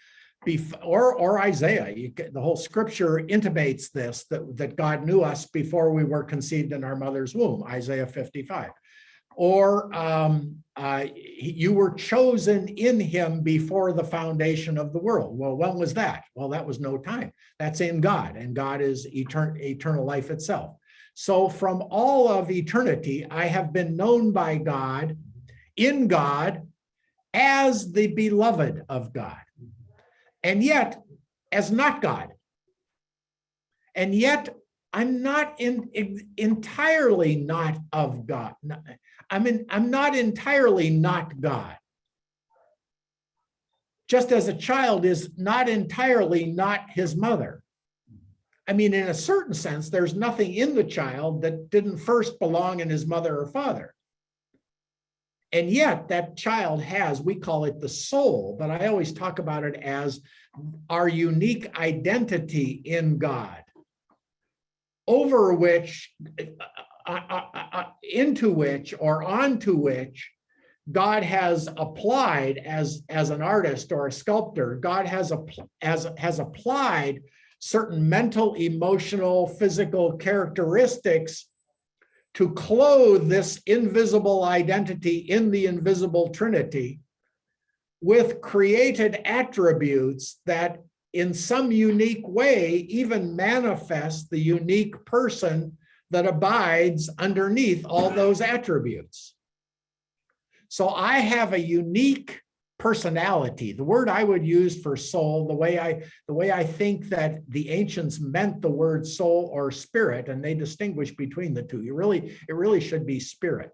or Isaiah. The whole scripture intimates this, that God knew us before we were conceived in our mother's womb, Isaiah 55. Or you were chosen in him before the foundation of the world. Well, when was that? Well, that was no time. That's in God, and God is eternal life itself. So from all of eternity, I have been known by God, in God, as the beloved of God, and yet as not God. And yet I'm not entirely not of God. I'm not entirely not God. Just as a child is not entirely not his mother. I mean, in a certain sense, there's nothing in the child that didn't first belong in his mother or father. And yet that child has, we call it the soul, but I always talk about it as our unique identity in God, over which, into which, or onto which God has applied as an artist or a sculptor. God has applied certain mental, emotional, physical characteristics to clothe this invisible identity in the invisible Trinity with created attributes that in some unique way even manifest the unique person that abides underneath all those attributes. So I have a unique personality. The word I would use for soul, the way I think that the ancients meant the word soul or spirit, and they distinguish between the two. It really should be spirit.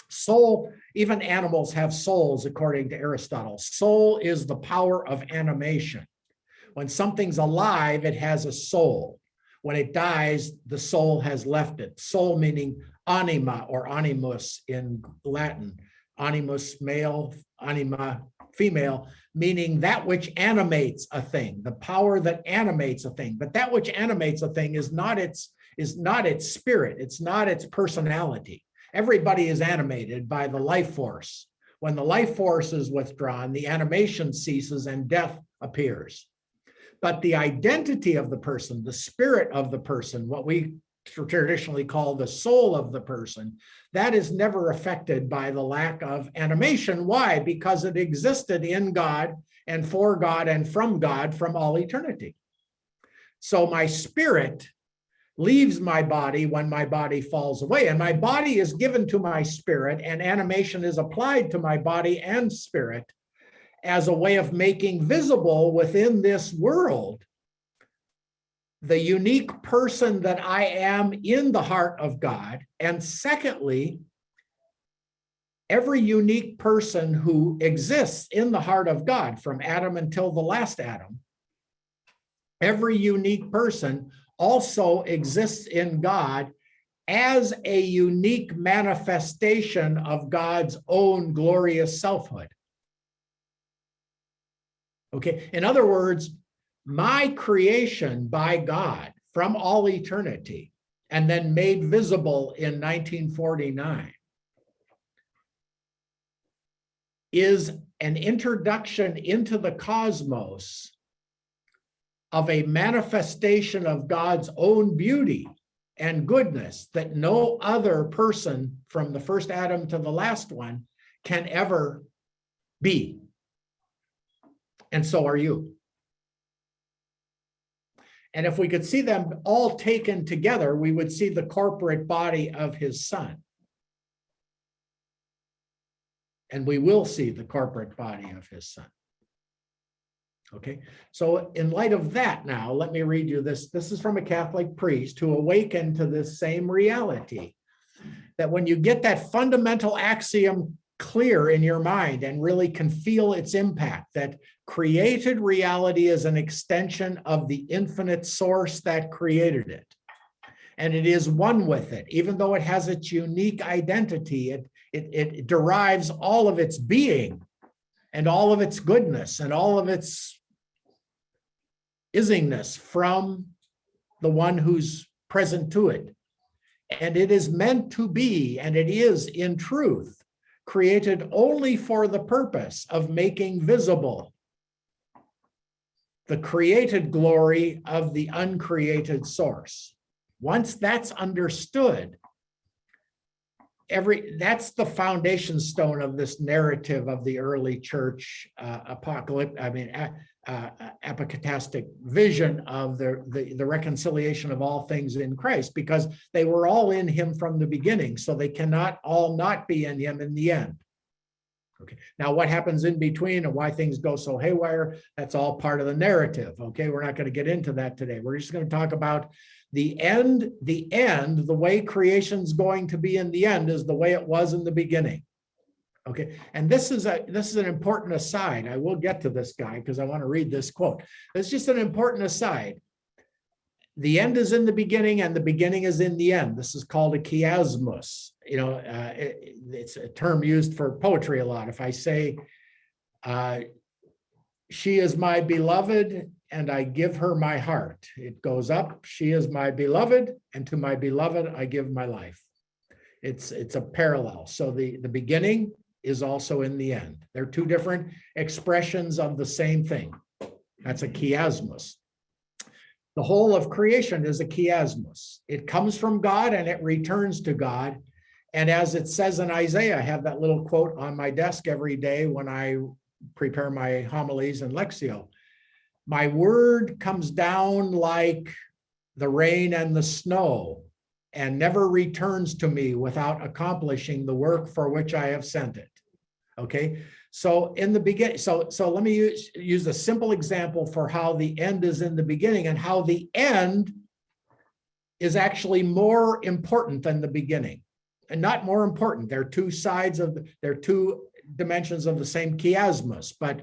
Soul, even animals have souls, according to Aristotle. Soul is the power of animation. When something's alive, it has a soul. When it dies, the soul has left it. Soul meaning anima or animus in Latin. Animus male, anima female, meaning that which animates a thing, the power that animates a thing. But that which animates a thing is not its spirit, it's not its personality. Everybody is animated by the life force. When the life force is withdrawn, the animation ceases and death appears. But the identity of the person, the spirit of the person, what we traditionally call the soul of the person, that is never affected by the lack of animation. Why? Because it existed in God and for God and from God from all eternity. So my spirit leaves my body when my body falls away, and my body is given to my spirit, and animation is applied to my body and spirit as a way of making visible within this world the unique person that I am in the heart of God. And secondly, every unique person who exists in the heart of God from Adam until the last Adam, every unique person also exists in God as a unique manifestation of God's own glorious selfhood. Okay, in other words, my creation by God from all eternity and then made visible in 1949 is an introduction into the cosmos of a manifestation of God's own beauty and goodness that no other person from the first Adam to the last one can ever be. And so are you. And if we could see them all taken together, we would see the corporate body of his son. And we will see the corporate body of his son. Okay, so in light of that now, let me read you this. This is from a Catholic priest who awakened to this same reality, that when you get that fundamental axiom clear in your mind and really can feel its impact, that created reality is an extension of the infinite source that created it. And it is one with it, even though it has its unique identity, it derives all of its being and all of its goodness and all of its isingness from the one who's present to it. And it is meant to be, and it is in truth, created only for the purpose of making visible the created glory of the uncreated source. Once that's understood, that's the foundation stone of this narrative of the early church apocatastic vision of the reconciliation of all things in Christ, because they were all in him from the beginning, so they cannot all not be in him in the end. Okay, now what happens in between and why things go so haywire, that's all part of the narrative. Okay, we're not going to get into that today. We're just going to talk about the end, the way creation's going to be in the end is the way it was in the beginning. Okay, and this is an important aside. I will get to this guy because I want to read this quote. It's just an important aside. The end is in the beginning and the beginning is in the end. This is called a chiasmus. You know, it's a term used for poetry a lot. If I say, she is my beloved and I give her my heart, it goes up, she is my beloved, and to my beloved I give my life. It's a parallel. So the beginning is also in the end. They're two different expressions of the same thing. That's a chiasmus. The whole of creation is a chiasmus. It comes from God and it returns to God. And as it says in Isaiah, I have that little quote on my desk every day when I prepare my homilies and Lectio. My word comes down like the rain and the snow and never returns to me without accomplishing the work for which I have sent it. Okay, so in the beginning, so let me use a simple example for how the end is in the beginning and how the end is actually more important than the beginning. And not more important, they're two sides of they're two dimensions of the same chiasmus, but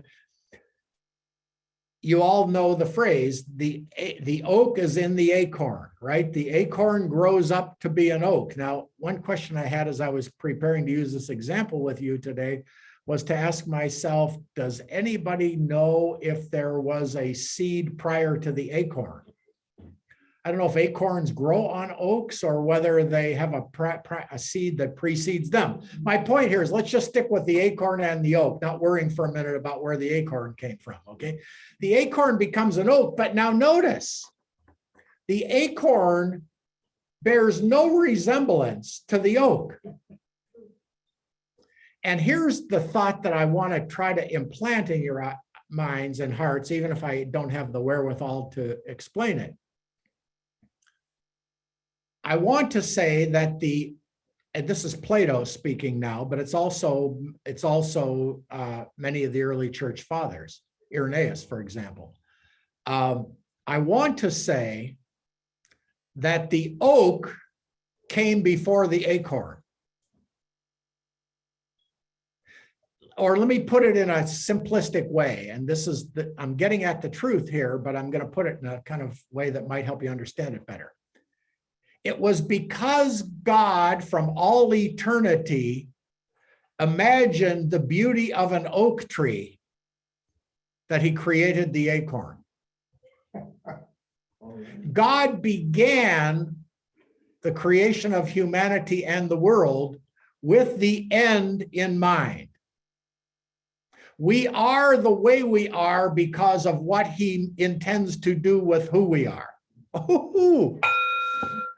you all know the phrase, the oak is in the acorn, right? The acorn grows up to be an oak. Now, one question I had as I was preparing to use this example with you today was to ask myself, does anybody know if there was a seed prior to the acorn? I don't know if acorns grow on oaks or whether they have a seed that precedes them. My point here is let's just stick with the acorn and the oak, not worrying for a minute about where the acorn came from, okay? The acorn becomes an oak, but now notice, the acorn bears no resemblance to the oak. And here's the thought that I want to try to implant in your minds and hearts, even if I don't have the wherewithal to explain it. I want to say that and this is Plato speaking now, but it's also many of the early church fathers, Irenaeus, for example. I want to say that the oak came before the acorn. Or let me put it in a simplistic way, and this is I'm getting at the truth here, but I'm going to put it in a kind of way that might help you understand it better. It was because God from all eternity imagined the beauty of an oak tree that he created the acorn. God began the creation of humanity and the world with the end in mind. We are the way we are because of what he intends to do with who we are. Oh,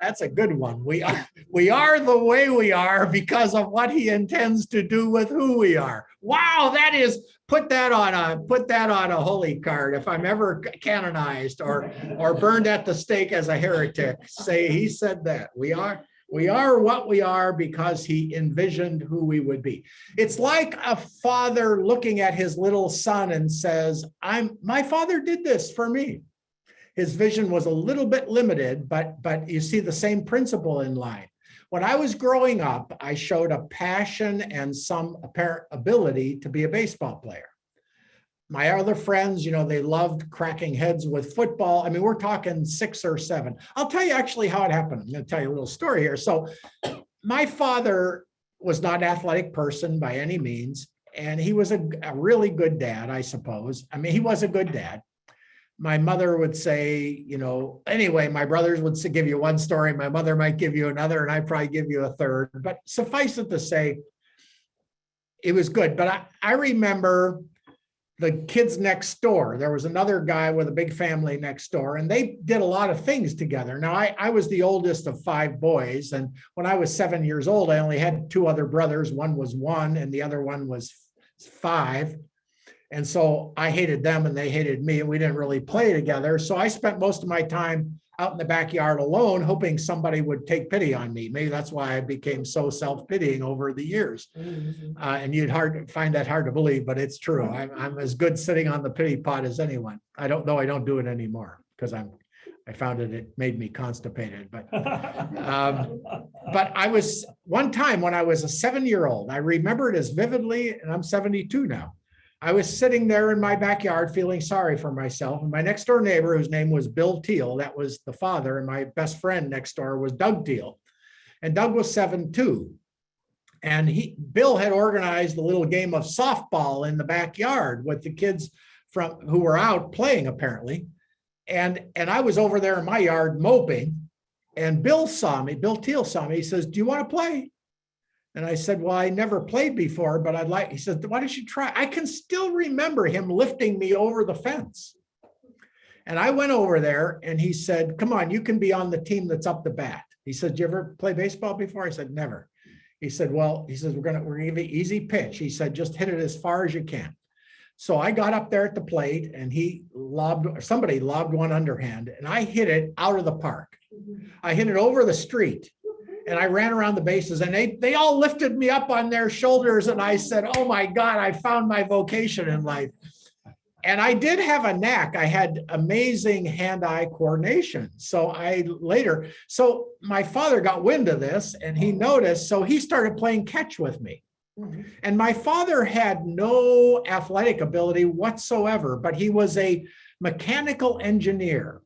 that's a good one. We are the way we are because of what he intends to do with who we are. Wow, that is, put that on a holy card. If I'm ever canonized or burned at the stake as a heretic, say he said that. We are what we are because he envisioned who we would be. It's like a father looking at his little son and says, my father did this for me. His vision was a little bit limited, but you see the same principle in line. When I was growing up, I showed a passion and some apparent ability to be a baseball player. My other friends, they loved cracking heads with football. I mean, we're talking 6 or 7. I'll tell you actually how it happened. I'm going to tell you a little story here. So my father was not an athletic person by any means, and he was a really good dad, I suppose. I mean, he was a good dad. My mother would say, anyway, my brothers would give you one story. My mother might give you another, and I'd probably give you a third. But suffice it to say, it was good. But I remember the kids next door. There was another guy with a big family next door, and they did a lot of things together. Now, I was the oldest of 5 boys. And when I was 7 years old, I only had 2 other brothers. One was 1 and the other one was 5. And so I hated them and they hated me, and we didn't really play together. So I spent most of my time out in the backyard alone, hoping somebody would take pity on me. Maybe that's why I became so self-pitying over the years. And you'd find that hard to believe, but it's true. I'm as good sitting on the pity pot as anyone. I don't do it anymore because I found it made me constipated. But I was, one time when I was a 7-year-old, I remember it as vividly, and I'm 72 now. I was sitting there in my backyard feeling sorry for myself. And my next door neighbor, whose name was Bill Teal, that was the father, and my best friend next door was Doug Teal. And Doug was 7 too. And Bill had organized a little game of softball in the backyard with the kids who were out playing apparently. And I was over there in my yard moping, and Bill Teal saw me. He says, "Do you want to play?" And I said, "Well, I never played before, but he said, "Why don't you try?" I can still remember him lifting me over the fence. And I went over there and he said, "Come on, you can be on the team that's up the bat." He said, "Did you ever play baseball before?" I said, "Never." He said, "Well," he says, we're gonna give you an easy pitch." He said, "Just hit it as far as you can." So I got up there at the plate and somebody lobbed one underhand, and I hit it out of the park. I hit it over the street. And I ran around the bases, and they all lifted me up on their shoulders. And I said, "Oh my God, I found my vocation in life." And I did have a knack. I had amazing hand-eye coordination. So my father got wind of this and he noticed, so he started playing catch with me. And my father had no athletic ability whatsoever, but he was a mechanical engineer.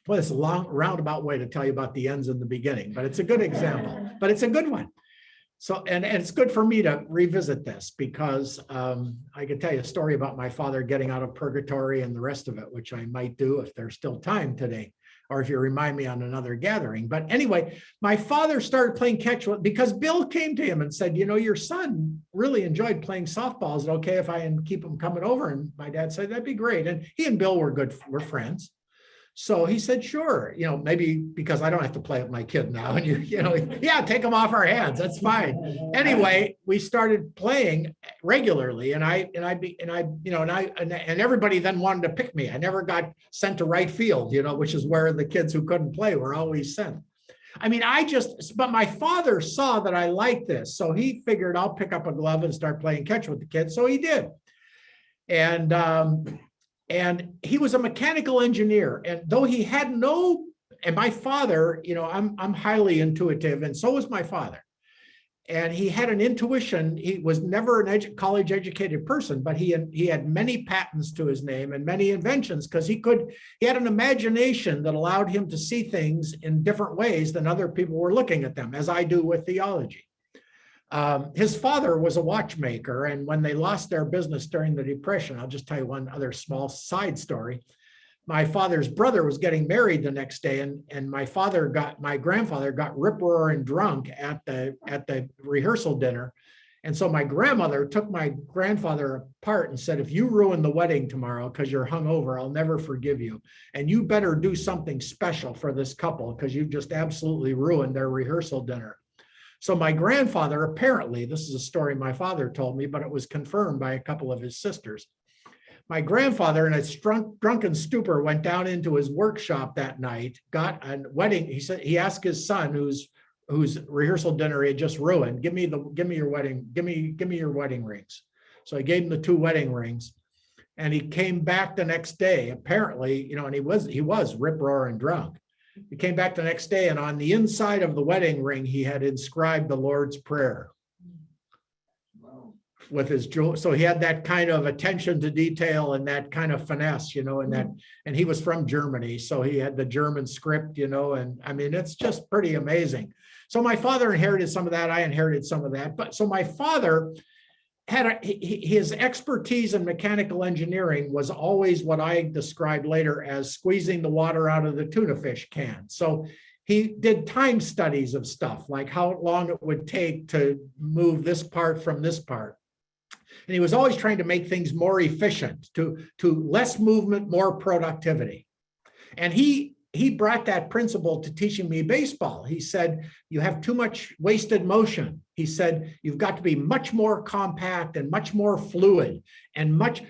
Well, it's a long roundabout way to tell you about the ends in the beginning, but it's a good example, but it's a good one. So, and it's good for me to revisit this because I could tell you a story about my father getting out of purgatory and the rest of it, which I might do if there's still time today, or if you remind me on another gathering. But anyway, my father started playing catch because Bill came to him and said, "Your son really enjoyed playing softball. Is it okay if I keep him coming over?" And my dad said, "That'd be great." And he and Bill were friends. So he said, "Sure, maybe because I don't have to play with my kid now." And yeah, take them off our hands. That's fine. Anyway, we started playing regularly, and everybody then wanted to pick me. I never got sent to right field, which is where the kids who couldn't play were always sent. I mean, but my father saw that I liked this, so he figured I'll pick up a glove and start playing catch with the kids. So he did, and he was a mechanical engineer. And though he had and my father, I'm highly intuitive, and so was my father. And he had an intuition. He was never a college educated person, but he had many patents to his name and many inventions because he had an imagination that allowed him to see things in different ways than other people were looking at them, as I do with theology. His father was a watchmaker, and when they lost their business during the Depression, I'll just tell you one other small side story. My father's brother was getting married the next day, and my grandfather got rip-roaring drunk at the rehearsal dinner. And so my grandmother took my grandfather apart and said, if you ruin the wedding tomorrow because you're hungover, I'll never forgive you. And you better do something special for this couple because you've just absolutely ruined their rehearsal dinner. So my grandfather, apparently, this is a story my father told me, but it was confirmed by a couple of his sisters. My grandfather, in a drunken stupor, went down into his workshop that night, got a wedding. He said he asked his son, whose rehearsal dinner he had just ruined, give me your wedding rings. So I gave him the 2 wedding rings, and he came back the next day. Apparently, and he was rip-roaring drunk. He came back the next day, and on the inside of the wedding ring, he had inscribed the Lord's Prayer with his jewel. So he had that kind of attention to detail and that kind of finesse, and he was from Germany. So he had the German script, and I mean, it's just pretty amazing. So my father inherited some of that. I inherited some of that. But so my father had his expertise in mechanical engineering was always what I described later as squeezing the water out of the tuna fish can. So he did time studies of stuff, like how long it would take to move this part from this part. And he was always trying to make things more efficient, to less movement, more productivity. And he brought that principle to teaching me baseball. He said, you have too much wasted motion. He said, you've got to be much more compact and much more fluid and much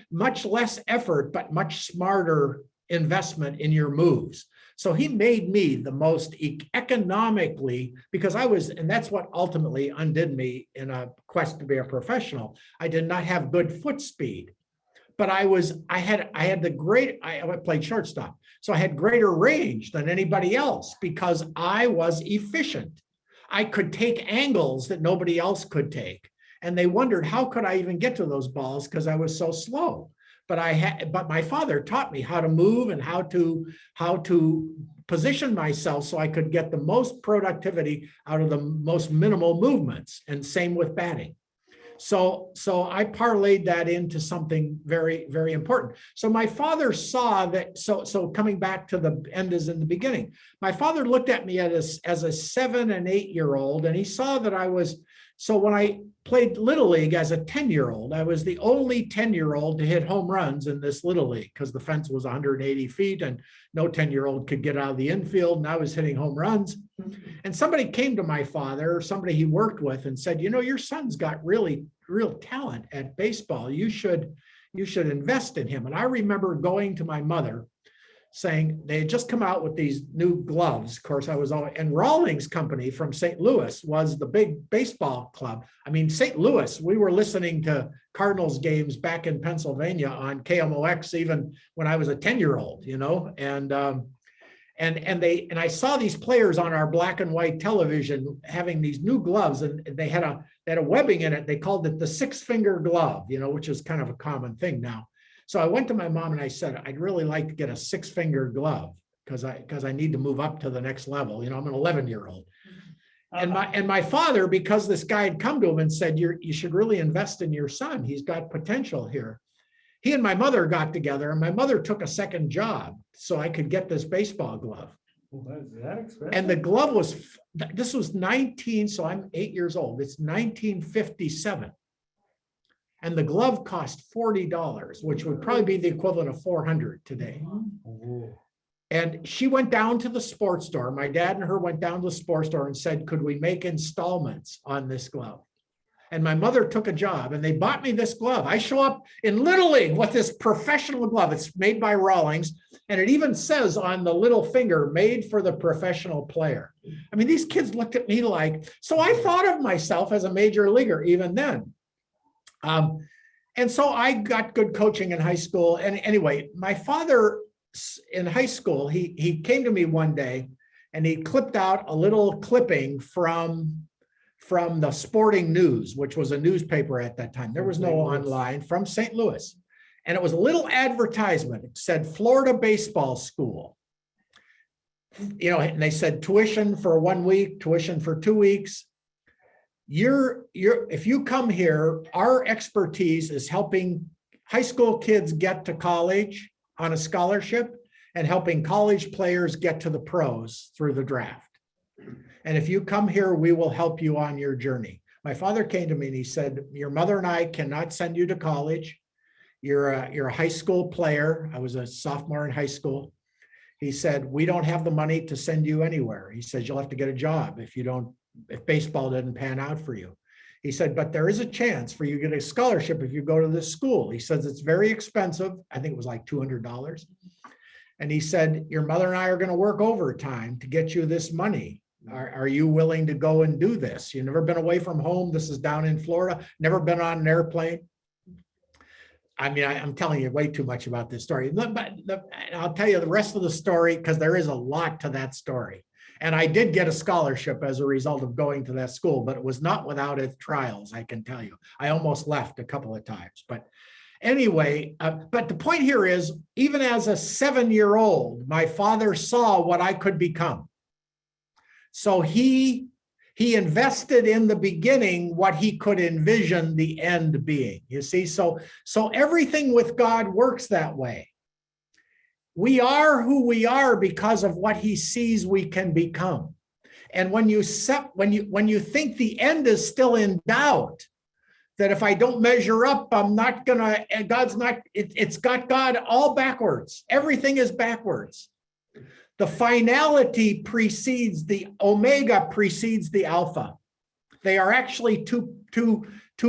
less effort, but much smarter investment in your moves. So he made me the most economically, because and that's what ultimately undid me in a quest to be a professional. I did not have good foot speed, but I played shortstop. So I had greater range than anybody else because I was efficient. I could take angles that nobody else could take. And they wondered, how could I even get to those balls? Because I was so slow. But my father taught me how to move and how to position myself so I could get the most productivity out of the most minimal movements, and same with batting. So I parlayed that into something very, very important. So my father saw that, so coming back to the end as in the beginning, my father looked at me as a 7 and 8 year old, and he saw that so when I played Little League as a 10-year-old, I was the only 10-year-old to hit home runs in this Little League because the fence was 180 feet and no 10-year-old could get out of the infield, and I was hitting home runs. And somebody came to my father, or somebody he worked with, and said, your son's got real talent at baseball. You should invest in him. And I remember going to my mother saying, they had just come out with these new gloves. Of course, and Rawlings Company from St. Louis was the big baseball club. I mean, St. Louis, we were listening to Cardinals games back in Pennsylvania on KMOX, even when I was a 10-year-old, and I saw these players on our black and white television having these new gloves, and they had a webbing in it. They called it the 6-finger glove, which is kind of a common thing now. So I went to my mom and I said, I'd really like to get a 6-finger glove because I need to move up to the next level. I'm an 11-year-old. And my father, because this guy had come to him and said, you should really invest in your son. He's got potential here. He and my mother got together, and my mother took a second job so I could get this baseball glove. Well, that expensive? And the glove this was so I'm 8 years old. It's 1957. And the glove cost $40, which would probably be the equivalent of $400 today. Mm-hmm. And she went down to the sports store. My dad and her went down to the sports store and said, could we make installments on this glove? And my mother took a job, and they bought me this glove. I show up in Little League with this professional glove. It's made by Rawlings, and it even says on the little finger, made for the professional player. I mean, these kids looked at me so I thought of myself as a major leaguer even then. And so I got good coaching in high school. And anyway, my father in high school, he came to me one day and he clipped out a little clipping from the Sporting News, which was a newspaper at that time. There was no online, from St. Louis. And it was a little advertisement. It said Florida Baseball School. And they said tuition for 1 week, tuition for 2 weeks. if you come here, our expertise is helping high school kids get to college on a scholarship and helping college players get to the pros through the draft. And if you come here, we will help you on your journey. My father came to me and he said, your mother and I cannot send you to college. You're a high school player. I was a sophomore in high school. He said, we don't have the money to send you anywhere. He says, you'll have to get a job if baseball doesn't pan out for you. He said, but there is a chance for you to get a scholarship if you go to this school. He says, it's very expensive. I think it was like $200. And he said, your mother and I are going to work overtime to get you this money. Are you willing to go and do this? You've never been away from home. This is down in Florida. Never been on an airplane. I mean, I'm telling you way too much about this story. But I'll tell you the rest of the story because there is a lot to that story. And I did get a scholarship as a result of going to that school, but it was not without its trials, I can tell you. I almost left a couple of times. But anyway, but the point here is, even as a 7-year-old, my father saw what I could become. So he invested in the beginning what he could envision the end being. You see, so everything with God works that way. We are who we are because of what he sees we can become. And when you think the end is still in doubt, that if I don't measure up, I'm not gonna, and God's not, it's got God all backwards. Everything is backwards. The finality precedes the omega precedes the alpha. They are actually two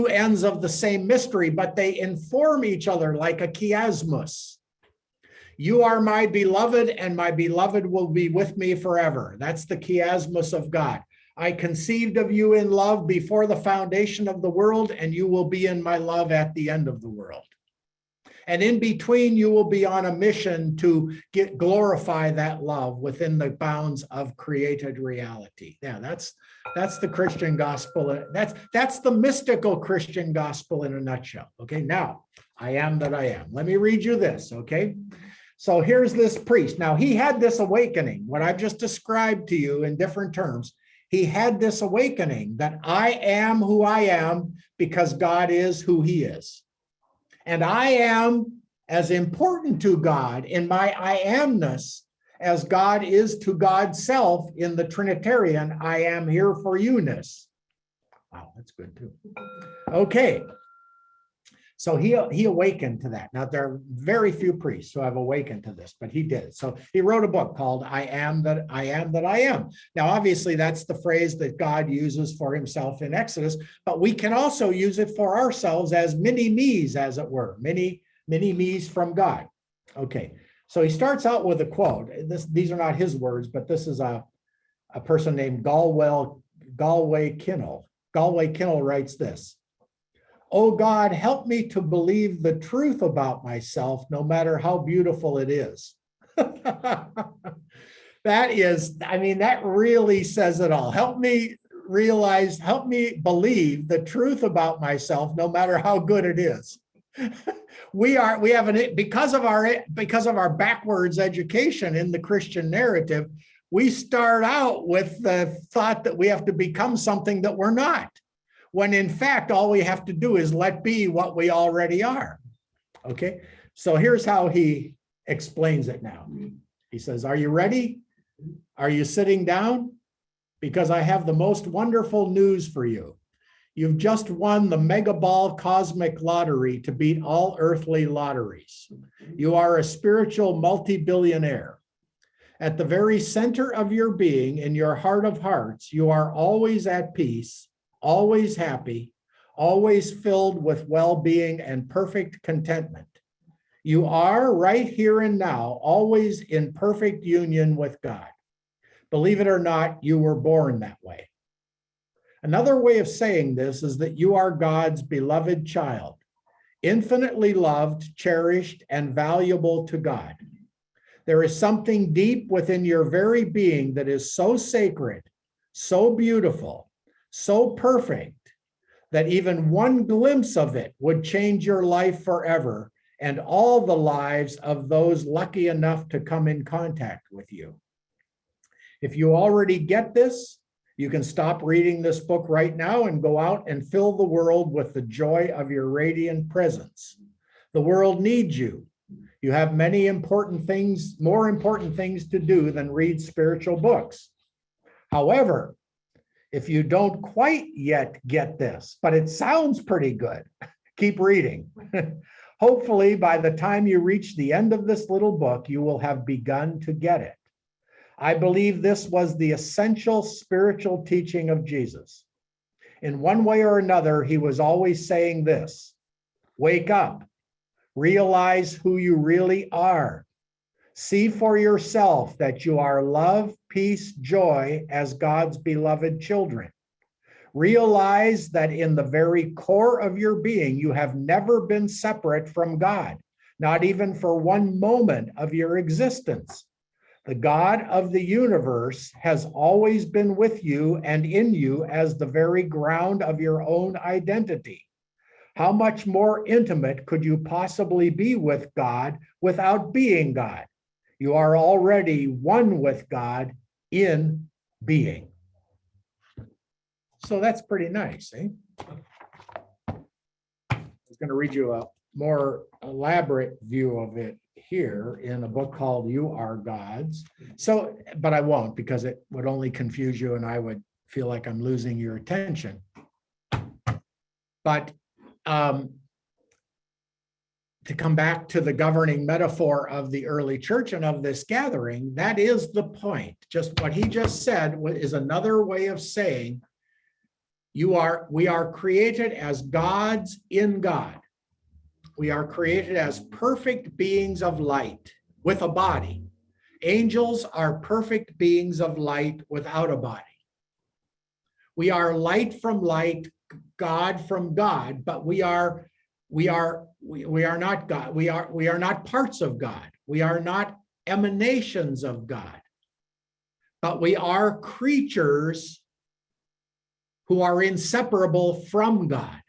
ends of the same mystery, but they inform each other like a chiasmus. You are my beloved, and my beloved will be with me forever. That's the chiasmus of God. I conceived of you in love before the foundation of the world, and you will be in my love at the end of the world. And in between, you will be on a mission to glorify that love within the bounds of created reality. Yeah, that's the Christian gospel. That's the mystical Christian gospel in a nutshell. Okay, now, I am that I am. Let me read you this, okay? So here's this priest. Now, he had this awakening, what I've just described to you in different terms. He had this awakening that I am who I am because God is who he is. And I am as important to God in my I amness as God is to God's self in the Trinitarian I am here for you-ness. Wow, that's good too. Okay. So he awakened to that. Now, there are very few priests who have awakened to this, but he did. So he wrote a book called I Am That I Am That I Am. Now, obviously, that's the phrase that God uses for himself in Exodus, but we can also use it for ourselves as mini-me's, as it were, mini-me's from God. Okay, so he starts out with a quote. These are not his words, but this is a person named Galway Kinnell. Galway Kinnell writes this. Oh God, help me to believe the truth about myself, no matter how beautiful it is. That really says it all. Help me believe the truth about myself, no matter how good it is. Because of our backwards education in the Christian narrative, we start out with the thought that we have to become something that we're not, when in fact, all we have to do is let be what we already are. Okay, so here's how he explains it now. He says, are you ready? Are you sitting down? Because I have the most wonderful news for you. You've just won the Mega Ball Cosmic Lottery to beat all earthly lotteries. You are a spiritual multi-billionaire. At the very center of your being, in your heart of hearts, you are always at peace, always happy, always filled with well-being and perfect contentment. You are right here and now, always in perfect union with God. Believe it or not, you were born that way. Another way of saying this is that you are God's beloved child, infinitely loved, cherished, and valuable to God. There is something deep within your very being that is so sacred, so beautiful, so perfect, that even one glimpse of it would change your life forever and all the lives of those lucky enough to come in contact with you. If you already get this, You can stop reading this book right now and go out and fill the world with the joy of your radiant presence. The world needs you. You have many important things, more important things to do than read spiritual books. However, if you don't quite yet get this, but it sounds pretty good, keep reading. Hopefully, by the time you reach the end of this little book, you will have begun to get it. I believe this was the essential spiritual teaching of Jesus. In one way or another, he was always saying this: wake up, realize who you really are. See for yourself that you are love, peace, joy as God's beloved children. Realize that in the very core of your being, you have never been separate from God, not even for one moment of your existence. The God of the universe has always been with you and in you as the very ground of your own identity. How much more intimate could you possibly be with God without being God? You are already one with God in being. So that's pretty nice, eh? I was going to read you a more elaborate view of it here in a book called You Are Gods. So, but I won't, because it would only confuse you and I would feel like I'm losing your attention. But to come back to the governing metaphor of the early church and of this gathering, that is the point. Just what he just said is another way of saying we are created as gods in God. We are created as perfect beings of light with a body. Angels are perfect beings of light without a body. We are light from light, God from God, but we are not God. We are not parts of God. We are not emanations of God, but we are creatures who are inseparable from God.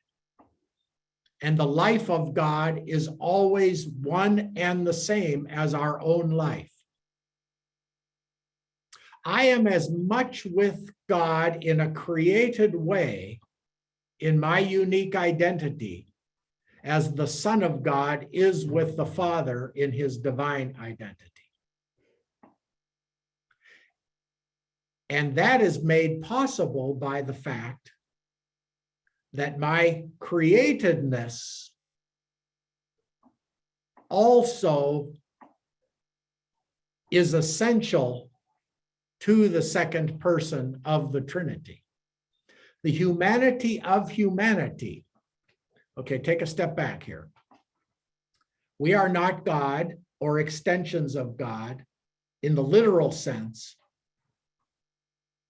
And the life of God is always one and the same as our own life. I am as much with God in a created way in my unique identity as the Son of God is with the Father in his divine identity. And that is made possible by the fact that my createdness also is essential to the second person of the Trinity. The humanity of humanity. Okay, take a step back here. We are not God or extensions of God in the literal sense,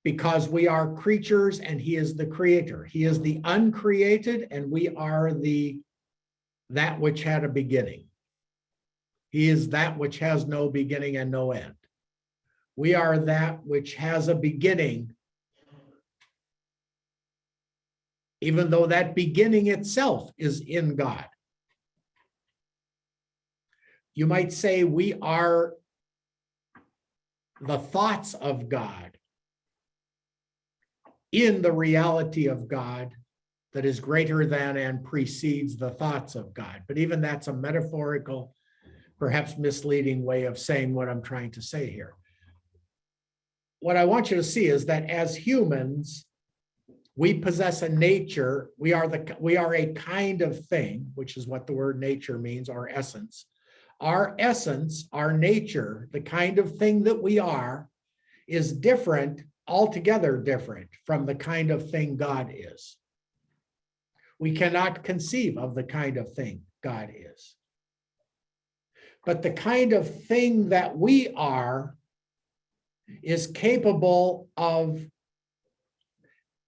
because we are creatures and he is the creator. He is the uncreated and we are that which had a beginning. He is that which has no beginning and no end. We are that which has a beginning, even though that beginning itself is in God. You might say we are the thoughts of God in the reality of God that is greater than and precedes the thoughts of God. But even that's a metaphorical, perhaps misleading way of saying what I'm trying to say here. What I want you to see is that as humans, we possess a nature. We are a kind of thing, which is what the word nature means, our essence. Our essence, our nature, the kind of thing that we are, is different, altogether different from the kind of thing God is. We cannot conceive of the kind of thing God is. But the kind of thing that we are is capable of,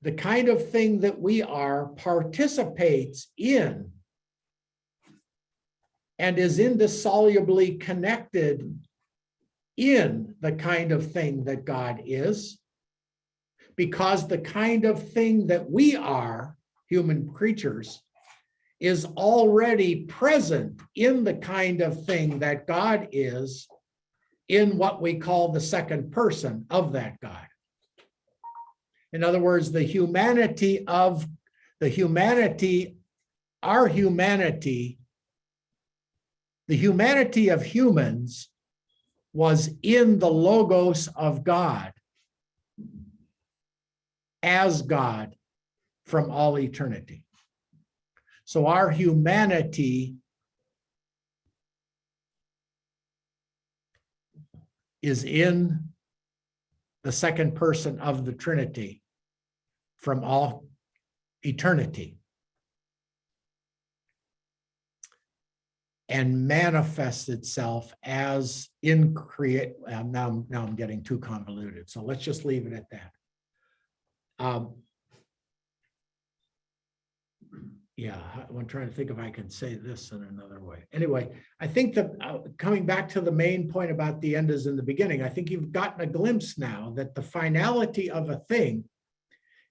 the kind of thing that we are participates in and is indissolubly connected in the kind of thing that God is, because the kind of thing that we are, human creatures, is already present in the kind of thing that God is in what we call the second person of that God. In other words, our humanity, the humanity of humans was in the Logos of God as God from all eternity. So our humanity is in the second person of the Trinity from all eternity and manifests itself as in create. Now I'm getting too convoluted, so let's just leave it at that. Yeah, I'm trying to think if I can say this in another way. Anyway, I think that coming back to the main point about the end is in the beginning, I think you've gotten a glimpse now that the finality of a thing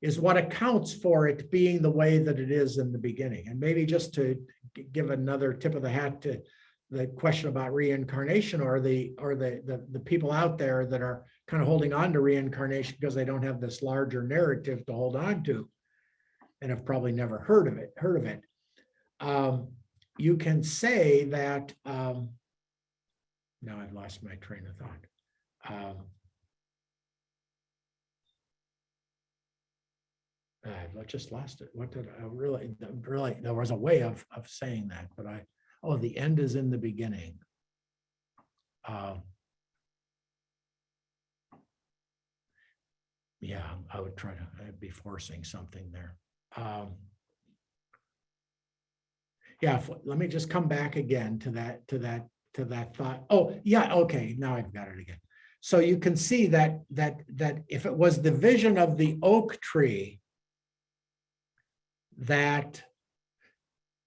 is what accounts for it being the way that it is in the beginning. And maybe just to give another tip of the hat to the question about reincarnation, or the people out there that are kind of holding on to reincarnation because they don't have this larger narrative to hold on to, and have probably never heard of it. You can say that, now I've lost my train of thought. I just lost it. What did I really, there was a way of saying that, but the end is in the beginning. Yeah, I would try to, I'd be forcing something there. Yeah, let me just come back again to that thought. Oh, yeah, okay, now I've got it again. So you can see that if it was the vision of the oak tree, that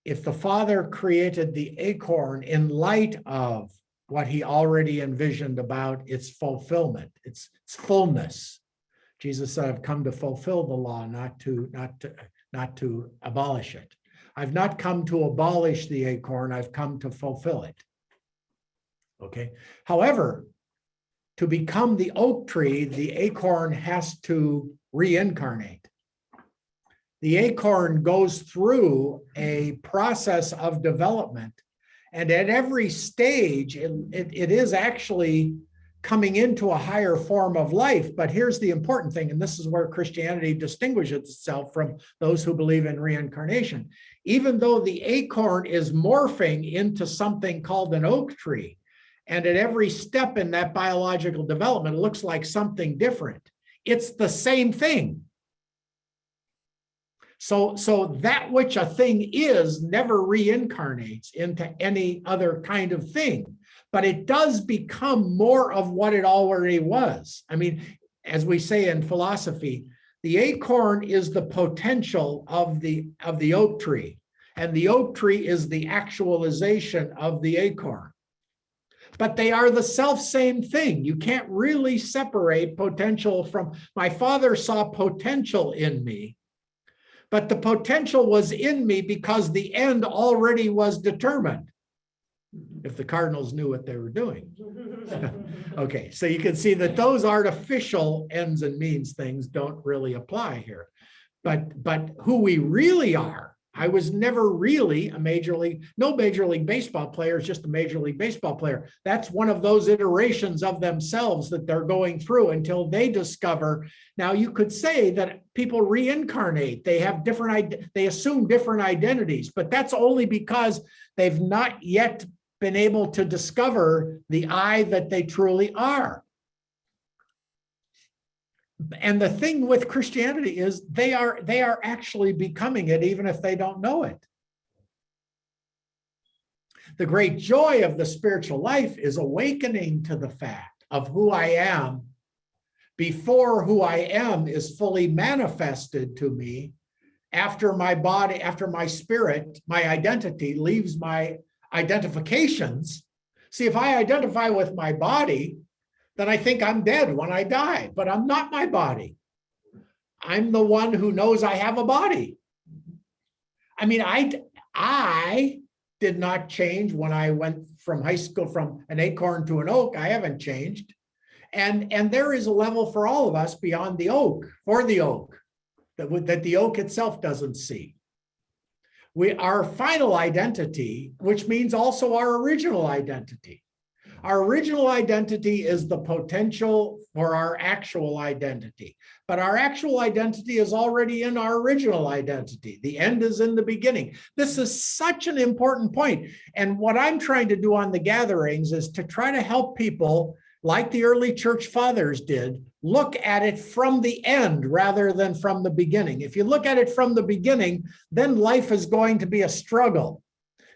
if the Father created the acorn in light of what he already envisioned about its fulfillment, its fullness. Jesus said, I've come to fulfill the law, not to abolish it. I've not come to abolish the acorn, I've come to fulfill it. Okay. However, to become the oak tree, the acorn has to reincarnate. The acorn goes through a process of development, and at every stage, it is actually coming into a higher form of life. But here's the important thing, and this is where Christianity distinguishes itself from those who believe in reincarnation. Even though the acorn is morphing into something called an oak tree, and at every step in that biological development, it looks like something different. It's the same thing. So that which a thing is never reincarnates into any other kind of thing, but it does become more of what it already was. I mean, as we say in philosophy, the acorn is the potential of the oak tree, and the oak tree is the actualization of the acorn. But they are the self-same thing. You can't really separate potential from, my Father saw potential in me, but the potential was in me because the end already was determined. If the Cardinals knew what they were doing. Okay, so you can see that those artificial ends and means things don't really apply here. But who we really are, I was never really no Major League Baseball player is just a Major League Baseball player. That's one of those iterations of themselves that they're going through until they discover. Now you could say that people reincarnate, they assume different identities, but that's only because they've not yet been able to discover the I that they truly are. And the thing with Christianity is they are actually becoming it, even if they don't know it. The great joy of the spiritual life is awakening to the fact of who I am before who I am is fully manifested to me, after my body, after my spirit, my identity leaves my identifications. See, if I identify with my body, then I think I'm dead when I die, but I'm not my body. I'm the one who knows I have a body. I mean, I did not change when I went from high school, from an acorn to an oak. I haven't changed. And there is a level for all of us beyond the oak, for the oak, that the oak itself doesn't see. Our final identity, which means also our original identity. Our original identity is the potential for our actual identity. But our actual identity is already in our original identity. The end is in the beginning. This is such an important point. And what I'm trying to do on the gatherings is to try to help people, like the early church fathers did, look at it from the end rather than from the beginning. If you look at it from the beginning, then life is going to be a struggle.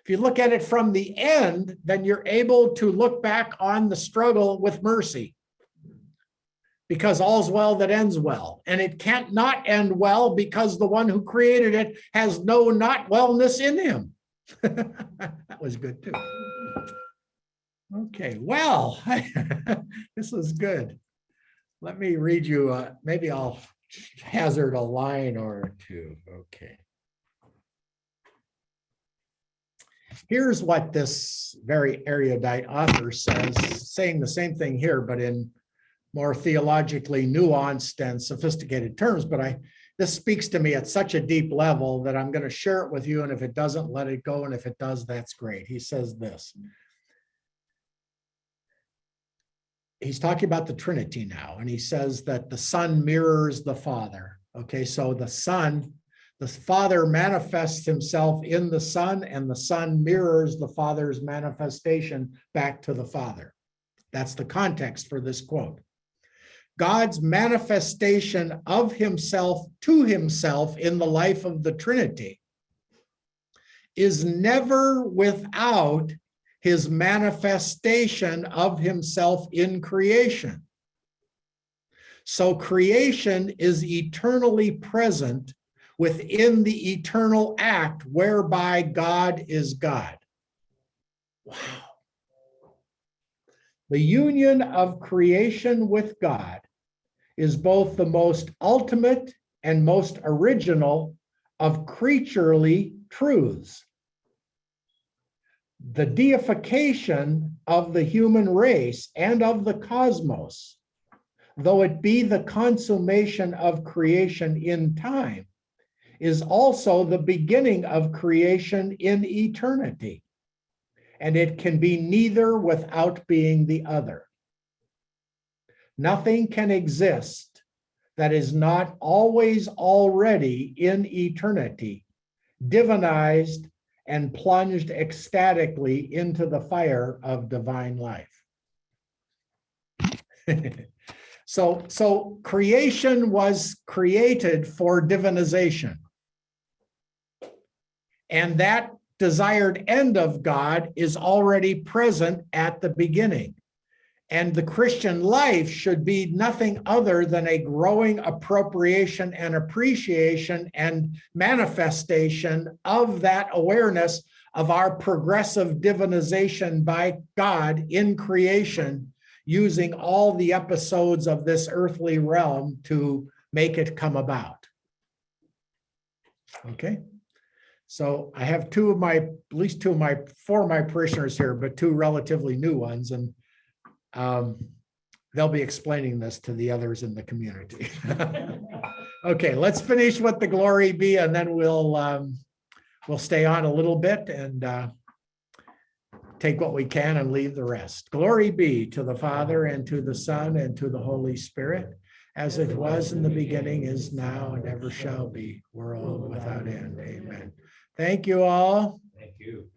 If you look at it from the end, then you're able to look back on the struggle with mercy, because all's well that ends well. And it can't not end well, because the one who created it has no not wellness in him. That was good too. Okay, well, this is good. Let me read you, maybe I'll hazard a line or two. Okay. Here's what this very erudite author says, saying the same thing here, but in more theologically nuanced and sophisticated terms. But this speaks to me at such a deep level that I'm going to share it with you. And if it doesn't, let it go. And if it does, that's great. He says this. He's talking about the Trinity now, and he says that the Son mirrors the Father. Okay, so the Father manifests himself in the Son, and the Son mirrors the Father's manifestation back to the Father. That's the context for this quote. God's manifestation of himself to himself in the life of the Trinity is never without his manifestation of himself in creation. So creation is eternally present within the eternal act whereby God is God. Wow. The union of creation with God is both the most ultimate and most original of creaturely truths. The deification of the human race and of the cosmos, though it be the consummation of creation in time, is also the beginning of creation in eternity, and it can be neither without being the other. Nothing can exist that is not always already in eternity, divinized and plunged ecstatically into the fire of divine life. So creation was created for divinization. And that desired end of God is already present at the beginning. And the Christian life should be nothing other than a growing appropriation and appreciation and manifestation of that awareness of our progressive divinization by God in creation, using all the episodes of this earthly realm to make it come about. Okay. So I have at least four of my parishioners here, but two relatively new ones. And they'll be explaining this to the others in the community. Okay, let's finish with the glory be, and then we'll stay on a little bit and take what we can and leave the rest. Glory be to the Father and to the Son and to the Holy Spirit, as it was in the beginning, is now, and ever shall be, world without end. Amen. Thank you all. Thank you.